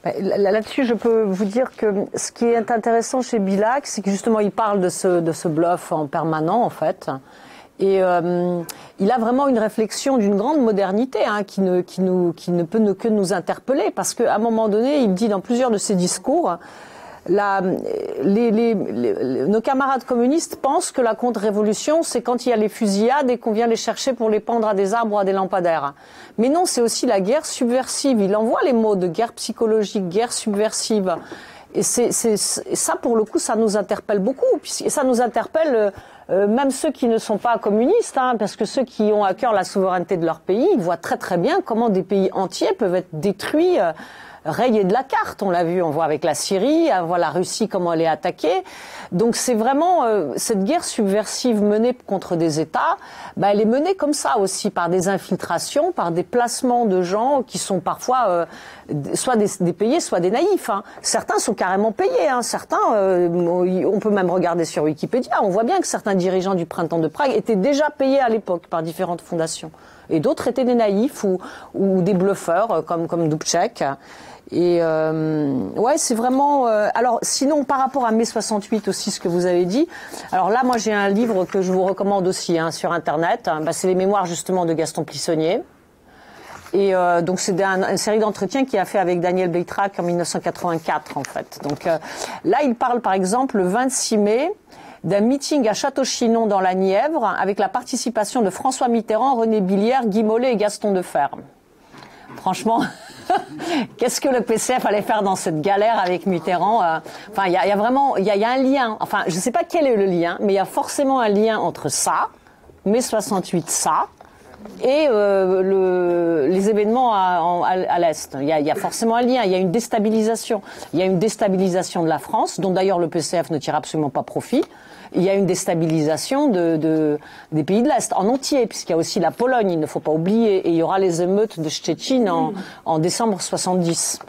Ouais. Là-dessus, je peux vous dire que ce qui est intéressant chez Bilac, c'est que justement, il parle de ce bluff en permanent, en fait. Et il a vraiment une réflexion d'une grande modernité hein, qui ne peut que nous interpeller, parce qu'à un moment donné, il dit dans plusieurs de ses discours, nos camarades communistes pensent que la contre-révolution, c'est quand il y a les fusillades et qu'on vient les chercher pour les pendre à des arbres ou à des lampadaires. Mais non, c'est aussi la guerre subversive. Il envoie les mots de guerre psychologique, guerre subversive. Et ça, pour le coup, ça nous interpelle beaucoup. Et ça nous interpelle même ceux qui ne sont pas communistes, hein, parce que ceux qui ont à cœur la souveraineté de leur pays, ils voient très très bien comment des pays entiers peuvent être détruits, rayés de la carte. On l'a vu, on voit avec la Syrie, on voit la Russie comment elle est attaquée. Donc c'est vraiment cette guerre subversive menée contre des États, elle est menée comme ça aussi, par des infiltrations, par des placements de gens qui sont parfois soit des payés, soit des naïfs. Hein. Certains sont carrément payés. Hein. Certains, on peut même regarder sur Wikipédia, on voit bien que certains dirigeants du Printemps de Prague étaient déjà payés à l'époque par différentes fondations. Et d'autres étaient des naïfs ou des bluffeurs comme Dubček. Et ouais, c'est vraiment. Alors, sinon, par rapport à mai 68 aussi, ce que vous avez dit. Alors là, moi, j'ai un livre que je vous recommande aussi hein, sur Internet. C'est les mémoires justement de Gaston Plisonnier. Et donc c'est une série d'entretiens qu'il a fait avec Daniel Bleitrach en 1984 en fait. Donc là, il parle par exemple le 26 mai d'un meeting à Château-Chinon dans la Nièvre avec la participation de François Mitterrand, René Billière, Guy Mollet et Gaston Deferme. Franchement, qu'est-ce que le PCF allait faire dans cette galère avec Mitterrand Enfin, il y a vraiment, il y a un lien. Enfin, je ne sais pas quel est le lien, mais il y a forcément un lien entre ça, mai 68, ça, et les événements à l'Est. Il y a forcément un lien, il y a une déstabilisation. Il y a une déstabilisation de la France, dont d'ailleurs le PCF ne tire absolument pas profit. Il y a une déstabilisation des pays de l'Est en entier, puisqu'il y a aussi la Pologne, il ne faut pas oublier, et il y aura les émeutes de Szczecin en décembre 70.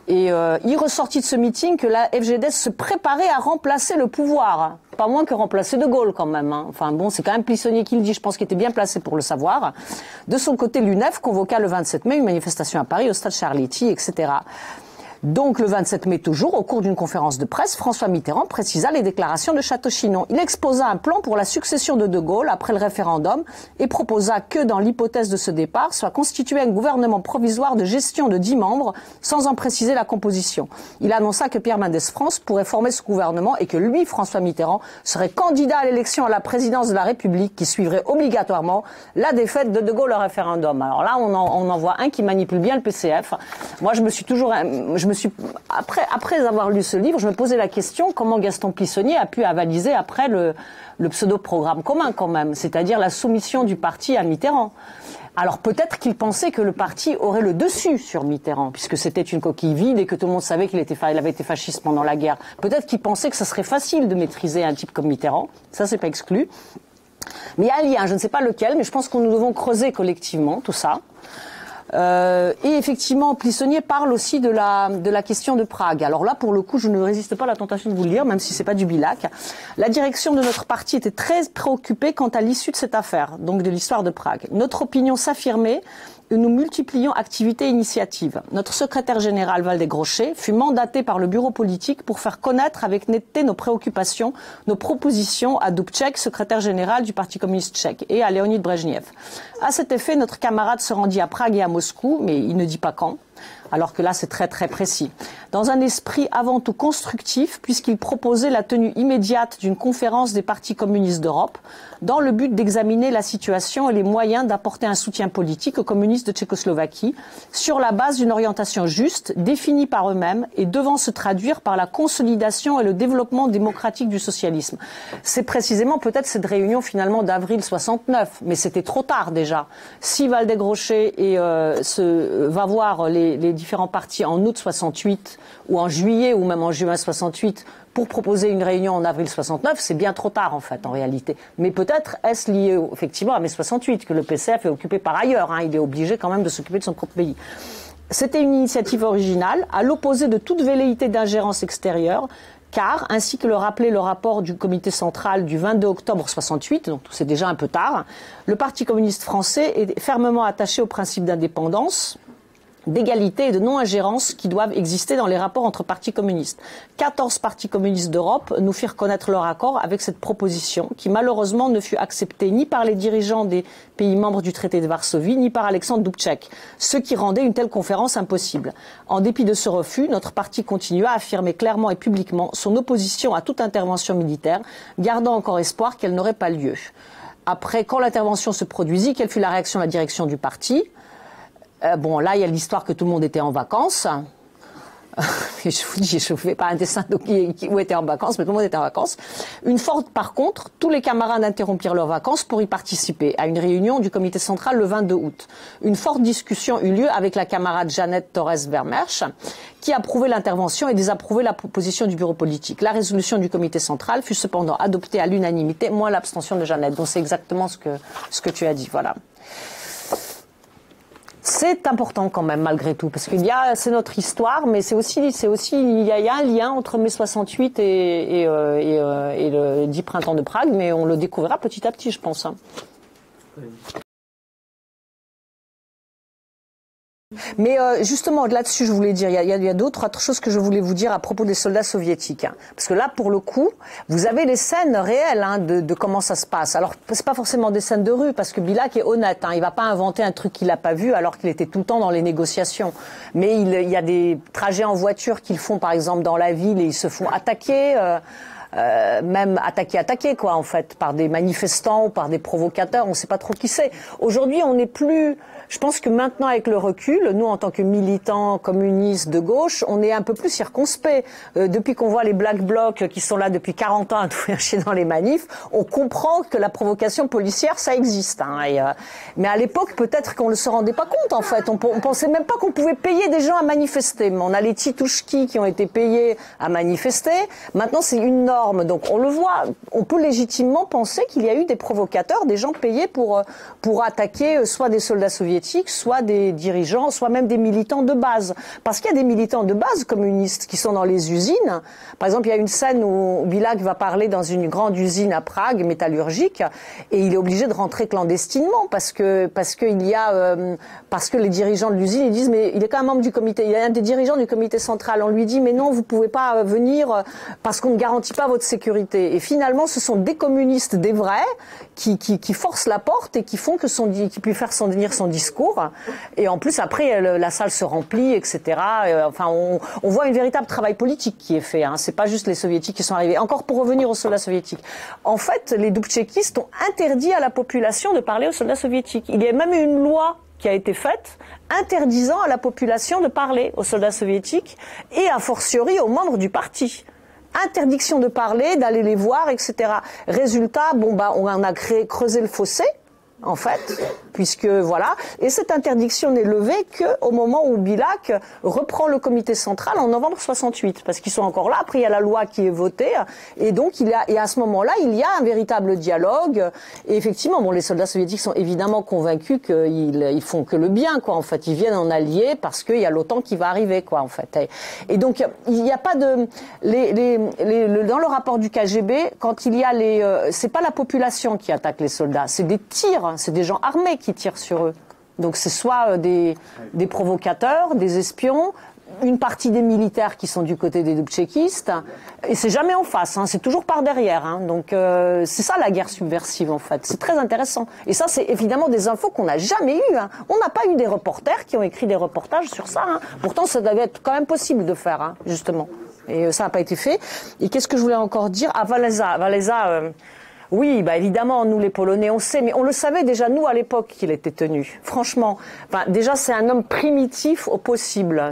Et il ressortit de ce meeting que la FGDS se préparait à remplacer le pouvoir. Pas moins que remplacer De Gaulle quand même. Hein. Enfin bon, c'est quand même Plisonnier qui le dit, je pense qu'il était bien placé pour le savoir. De son côté, l'UNEF convoqua le 27 mai une manifestation à Paris au stade Charletti, etc. Donc le 27 mai toujours, au cours d'une conférence de presse, François Mitterrand précisa les déclarations de Château-Chinon. Il exposa un plan pour la succession de Gaulle après le référendum et proposa que, dans l'hypothèse de ce départ, soit constitué un gouvernement provisoire de gestion de 10 membres, sans en préciser la composition. Il annonça que Pierre Mendès France pourrait former ce gouvernement et que lui, François Mitterrand, serait candidat à l'élection à la présidence de la République qui suivrait obligatoirement la défaite de Gaulle au référendum. Alors là, on en voit un qui manipule bien le PCF. Moi, après avoir lu ce livre, je me posais la question comment Gaston Plisonnier a pu avaliser après le pseudo-programme commun quand même, c'est-à-dire la soumission du parti à Mitterrand. Alors peut-être qu'il pensait que le parti aurait le dessus sur Mitterrand, puisque c'était une coquille vide et que tout le monde savait qu'il avait été fasciste pendant la guerre. Peut-être qu'il pensait que ce serait facile de maîtriser un type comme Mitterrand. Ça, c'est pas exclu. Mais il y a un lien, je ne sais pas lequel, mais je pense que nous devons creuser collectivement tout ça. Et effectivement, Plisonnier parle aussi de la question de Prague. Alors là, pour le coup, je ne résiste pas à la tentation de vous le lire, même si c'est pas du Bilac. La direction de notre parti était très préoccupée quant à l'issue de cette affaire, donc de l'histoire de Prague. Notre opinion s'affirmait et nous multiplions activités et initiatives. Notre secrétaire général Valdez-Grochet fut mandaté par le bureau politique pour faire connaître avec netteté nos préoccupations, nos propositions à Dubček, secrétaire général du Parti communiste tchèque, et à Leonid Brejnev. À cet effet, notre camarade se rendit à Prague et à Moscou, mais il ne dit pas quand. Alors que là, c'est très très précis. Dans un esprit avant tout constructif, puisqu'il proposait la tenue immédiate d'une conférence des partis communistes d'Europe, dans le but d'examiner la situation et les moyens d'apporter un soutien politique aux communistes de Tchécoslovaquie, sur la base d'une orientation juste, définie par eux-mêmes, et devant se traduire par la consolidation et le développement démocratique du socialisme. C'est précisément peut-être cette réunion finalement d'avril 69, mais c'était trop tard déjà. Si Valdez-Grochet va voir les différents partis en août 68 ou en juillet ou même en juin 68 pour proposer une réunion en avril 69, c'est bien trop tard en fait en réalité. Mais peut-être est-ce lié effectivement à mai 68 que le PCF est occupé par ailleurs, il est obligé quand même de s'occuper de son propre pays. C'était une initiative originale, à l'opposé de toute velléité d'ingérence extérieure, car, ainsi que le rappelait le rapport du comité central du 22 octobre 68, donc c'est déjà un peu tard, le Parti communiste français est fermement attaché au principe d'indépendance, d'égalité et de non-ingérence qui doivent exister dans les rapports entre partis communistes. 14 partis communistes d'Europe nous firent connaître leur accord avec cette proposition qui malheureusement ne fut acceptée ni par les dirigeants des pays membres du traité de Varsovie ni par Alexandre Dubček, ce qui rendait une telle conférence impossible. En dépit de ce refus, notre parti continua à affirmer clairement et publiquement son opposition à toute intervention militaire, gardant encore espoir qu'elle n'aurait pas lieu. Après, quand l'intervention se produisit, quelle fut la réaction de la direction du parti ? Bon, là, il y a l'histoire que tout le monde était en vacances. Je vous dis, je ne fais pas un dessin de où était en vacances, mais tout le monde était en vacances. Par contre, tous les camarades interrompirent leurs vacances pour y participer à une réunion du comité central le 22 août. Une forte discussion eut lieu avec la camarade Jeannette Torres-Vermersch, qui approuvait l'intervention et désapprouvait la proposition du bureau politique. La résolution du comité central fut cependant adoptée à l'unanimité, moins l'abstention de Jeannette. Donc c'est exactement ce que tu as dit, voilà. C'est important quand même malgré tout parce c'est notre histoire, mais c'est aussi il y a un lien entre mai 68 et le 10 printemps de Prague, mais on le découvrira petit à petit, je pense. Mais justement, là-dessus, je voulais dire, il y a d'autres choses que je voulais vous dire à propos des soldats soviétiques. Parce que là, pour le coup, vous avez les scènes réelles de comment ça se passe. Alors, c'est pas forcément des scènes de rue, parce que Bilac est honnête. Il va pas inventer un truc qu'il n'a pas vu, alors qu'il était tout le temps dans les négociations. Mais il y a des trajets en voiture qu'ils font, par exemple, dans la ville, et ils se font attaquer. Même attaquer quoi en fait par des manifestants ou par des provocateurs, on ne sait pas trop qui c'est. Aujourd'hui, on n'est plus. Je pense que maintenant, avec le recul, nous en tant que militants communistes de gauche, on est un peu plus circonspects. Depuis qu'on voit les Black Blocs qui sont là depuis 40 ans à tout faire chier dans les manifs, on comprend que la provocation policière, ça existe. Mais à l'époque, peut-être qu'on ne se rendait pas compte en fait. On pensait même pas qu'on pouvait payer des gens à manifester. Mais on a les titouchkis qui ont été payés à manifester. Maintenant, c'est une norme. Donc on le voit, on peut légitimement penser qu'il y a eu des provocateurs, des gens payés pour attaquer soit des soldats soviétiques, soit des dirigeants, soit même des militants de base. Parce qu'il y a des militants de base communistes qui sont dans les usines. Par exemple, il y a une scène où Bilac va parler dans une grande usine à Prague, métallurgique, et il est obligé de rentrer clandestinement parce que les dirigeants de l'usine ils disent mais il est quand même membre du comité. Il y a un des dirigeants du comité central. On lui dit mais non, vous pouvez pas venir parce qu'on ne garantit pas votre sécurité. Et finalement, ce sont des communistes, des vrais, qui forcent la porte et qui font qui puissent faire tenir son discours. Et en plus, après, la salle se remplit, etc. Enfin, on voit un véritable travail politique qui est fait. C'est pas juste les soviétiques qui sont arrivés. Encore pour revenir aux soldats soviétiques. En fait, les dubčekistes ont interdit à la population de parler aux soldats soviétiques. Il y a même une loi qui a été faite interdisant à la population de parler aux soldats soviétiques et a fortiori aux membres du parti. Interdiction de parler, d'aller les voir, etc. Résultat, on a creusé le fossé en fait, puisque voilà, et cette interdiction n'est levée qu'au moment où Bilac reprend le comité central en novembre 68, parce qu'ils sont encore là. Après, il y a la loi qui est votée, et donc et à ce moment-là, il y a un véritable dialogue. Et effectivement, bon, les soldats soviétiques sont évidemment convaincus qu'ils font que le bien, quoi. En fait, ils viennent en alliés parce qu'il y a l'OTAN qui va arriver, quoi. En fait, et donc il n'y a pas de dans le rapport du KGB, quand il y a c'est pas la population qui attaque les soldats, c'est des tirs. C'est des gens armés qui tirent sur eux. Donc c'est soit des provocateurs, des espions, une partie des militaires qui sont du côté des dubčekistes, et c'est jamais en face, hein, c'est toujours par derrière. Hein. Donc c'est ça la guerre subversive en fait. C'est très intéressant. Et ça c'est évidemment des infos qu'on n'a jamais eues. Hein. On n'a pas eu des reporters qui ont écrit des reportages sur ça. Hein. Pourtant ça devait être quand même possible de faire, hein, justement. Et ça n'a pas été fait. Et qu'est-ce que je voulais encore dire à Wałęsa. Oui, bah évidemment, nous les Polonais, on sait, mais on le savait déjà nous à l'époque qu'il était tenu. Franchement, déjà c'est un homme primitif au possible.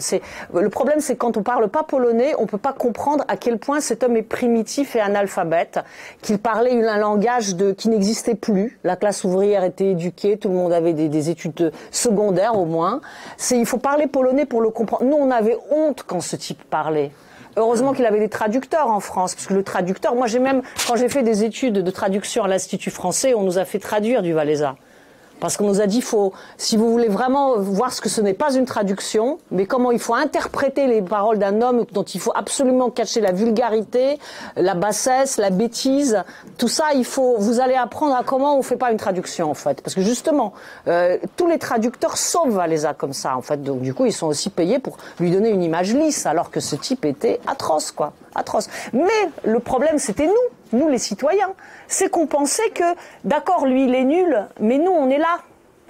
Le problème, c'est quand on parle pas polonais, on peut pas comprendre à quel point cet homme est primitif et analphabète, qu'il parlait un langage qui n'existait plus. La classe ouvrière était éduquée, tout le monde avait des études secondaires au moins. Il faut parler polonais pour le comprendre. Nous, on avait honte quand ce type parlait. Heureusement qu'il avait des traducteurs en France, parce que le traducteur, moi quand j'ai fait des études de traduction à l'Institut français, on nous a fait traduire du Wałęsa. Parce qu'on nous a dit, si vous voulez vraiment voir ce que ce n'est pas une traduction, mais comment il faut interpréter les paroles d'un homme dont il faut absolument cacher la vulgarité, la bassesse, la bêtise, tout ça, vous allez apprendre à comment on fait pas une traduction, en fait. Parce que justement, tous les traducteurs sauvent Wałęsa comme ça, en fait. Donc, du coup, ils sont aussi payés pour lui donner une image lisse, alors que ce type était atroce, quoi. Atroce. Mais le problème, c'était nous les citoyens. C'est qu'on pensait que, d'accord, lui, il est nul, mais nous, on est là.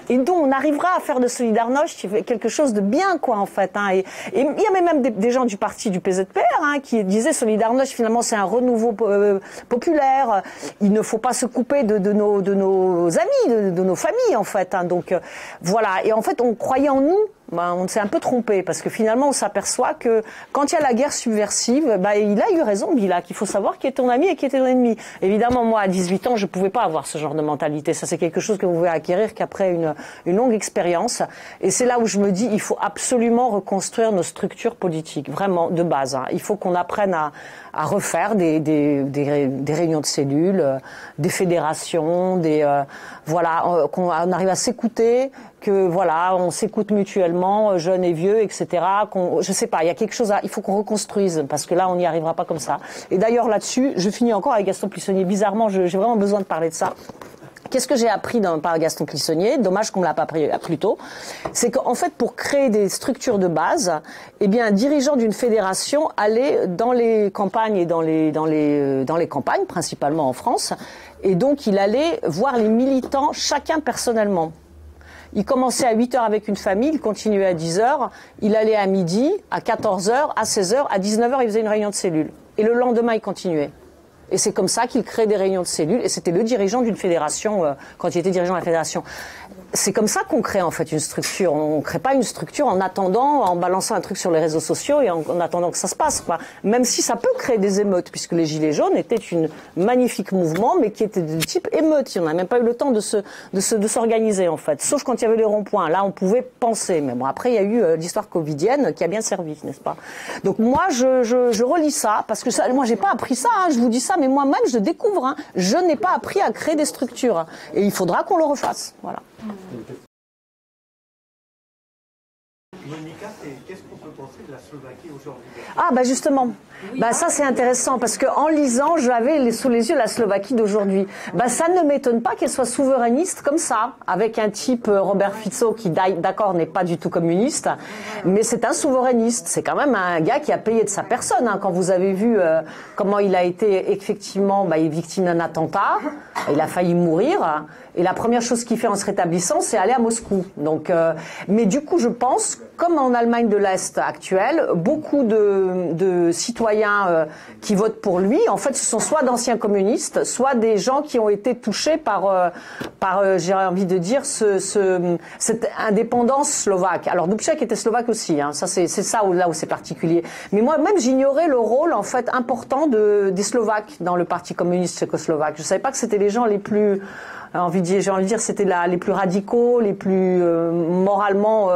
Et donc, on arrivera à faire de Solidarność quelque chose de bien, quoi, en fait. Hein. Et il y avait même des gens du parti du PZPR hein, qui disaient Solidarność, finalement, c'est un renouveau populaire. Il ne faut pas se couper de nos amis, de nos familles, en fait. Hein. Donc, voilà. Et en fait, on croyait en nous. On s'est un peu trompé parce que finalement on s'aperçoit que quand il y a la guerre subversive, il a eu raison Bilac, il faut savoir qui est ton ami et qui est ton ennemi. Évidemment moi à 18 ans je pouvais pas avoir ce genre de mentalité, ça c'est quelque chose que vous pouvez acquérir qu'après une longue expérience et c'est là où je me dis il faut absolument reconstruire nos structures politiques, vraiment de base. Hein. Il faut qu'on apprenne à refaire des réunions de cellules, des fédérations, qu'on arrive à s'écouter, que voilà, on s'écoute mutuellement, jeunes et vieux, etc. Je sais pas, il y a quelque chose il faut qu'on reconstruise parce que là on n'y arrivera pas comme ça. Et d'ailleurs là-dessus, je finis encore avec Gaston Plissonnier. Bizarrement, j'ai vraiment besoin de parler de ça. Qu'est-ce que j'ai appris par Gaston Plissonnier? Dommage qu'on me l'a pas appris plus tôt. C'est qu'en fait, pour créer des structures de base, un dirigeant d'une fédération allait dans les campagnes et dans les campagnes, principalement en France, et donc il allait voir les militants chacun personnellement. Il commençait à 8h avec une famille, il continuait à 10h, il allait à midi, à 14h, à 16h, à 19h, il faisait une réunion de cellule. Et le lendemain, il continuait. Et c'est comme ça qu'il crée des réunions de cellules. Et c'était le dirigeant d'une fédération, quand il était dirigeant de la fédération. C'est comme ça qu'on crée en fait une structure. On ne crée pas une structure en attendant, en balançant un truc sur les réseaux sociaux et en attendant que ça se passe, quoi. Même si ça peut créer des émeutes, puisque les Gilets jaunes étaient un magnifique mouvement, mais qui était de type émeute. On n'a même pas eu le temps de s'organiser en fait. Sauf quand il y avait les ronds-points. Là, on pouvait penser. Mais bon, après, il y a eu l'histoire covidienne qui a bien servi, n'est-ce pas? Donc moi, je relis ça parce que moi, j'ai pas appris ça. Hein, je vous dis ça, mais moi-même, je découvre. Hein, je n'ai pas appris à créer des structures. Et il faudra qu'on le refasse. Voilà. Monica, qu'est-ce qu'on peut penser de la Slovaquie aujourd'hui? Ah justement, ça c'est intéressant parce que en lisant, j'avais sous les yeux la Slovaquie d'aujourd'hui. Ça ne m'étonne pas qu'elle soit souverainiste comme ça, avec un type Robert Fico qui d'accord n'est pas du tout communiste, mais c'est un souverainiste. C'est quand même un gars qui a payé de sa personne. Hein. Quand vous avez vu comment il a été effectivement victime d'un attentat, il a failli mourir. Et la première chose qu'il fait en se rétablissant, c'est aller à Moscou. Donc, mais du coup, je pense, comme en Allemagne de l'Est actuelle, beaucoup de citoyens qui votent pour lui, en fait, ce sont soit d'anciens communistes, soit des gens qui ont été touchés par j'ai envie de dire, cette indépendance slovaque. Alors, Dubček était slovaque aussi. Hein, ça, c'est ça là où c'est particulier. Mais moi-même, j'ignorais le rôle en fait important des Slovaques dans le Parti communiste tchécoslovaque. Je savais pas que c'était les gens les plus j'ai envie de dire, c'était les plus radicaux, les plus moralement,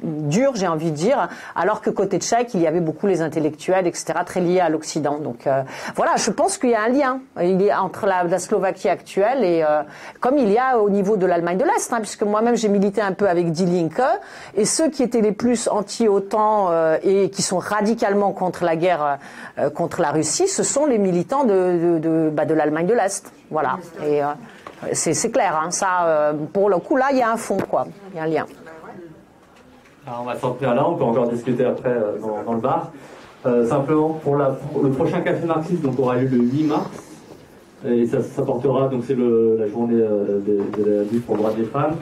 durs, j'ai envie de dire, alors que côté tchèque, il y avait beaucoup les intellectuels, etc., très liés à l'Occident. Donc voilà, je pense qu'il y a un lien entre la Slovaquie actuelle et comme il y a au niveau de l'Allemagne de l'Est, puisque moi-même j'ai milité un peu avec Die Linke, et ceux qui étaient les plus anti-OTAN et qui sont radicalement contre la guerre contre la Russie, ce sont les militants de l'Allemagne de l'Est. Voilà. Et c'est clair, ça, pour le coup, là, il y a un fond, quoi. Il y a un lien. Alors, on va s'en tenir là, on peut encore discuter après dans le bar. Simplement, pour le prochain café marxiste, donc, aura lieu le 8 mars. Et ça portera, donc c'est la journée de la lutte pour le droit des femmes.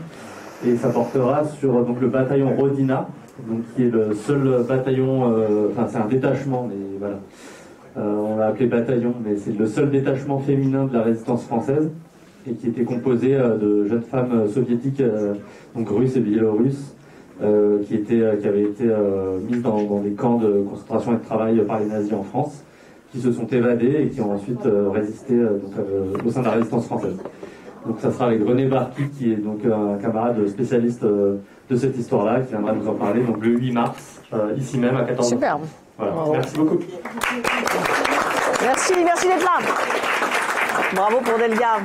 Et ça portera sur donc, le bataillon Rodina, donc, qui est le seul bataillon, c'est un détachement, mais voilà. On l'a appelé bataillon, mais c'est le seul détachement féminin de la résistance française et qui était composé de jeunes femmes soviétiques, donc russes et biélorusses, qui avaient été mises dans des camps de concentration et de travail par les nazis en France, qui se sont évadées et qui ont ensuite résisté au sein de la résistance française. Donc ça sera avec René Barki, qui est donc un camarade spécialiste de cette histoire-là, qui viendra nous en parler donc le 8 mars, ici même à 14h. Super. Voilà. Bravo. Merci beaucoup. Merci d'être là. Bravo pour Delga.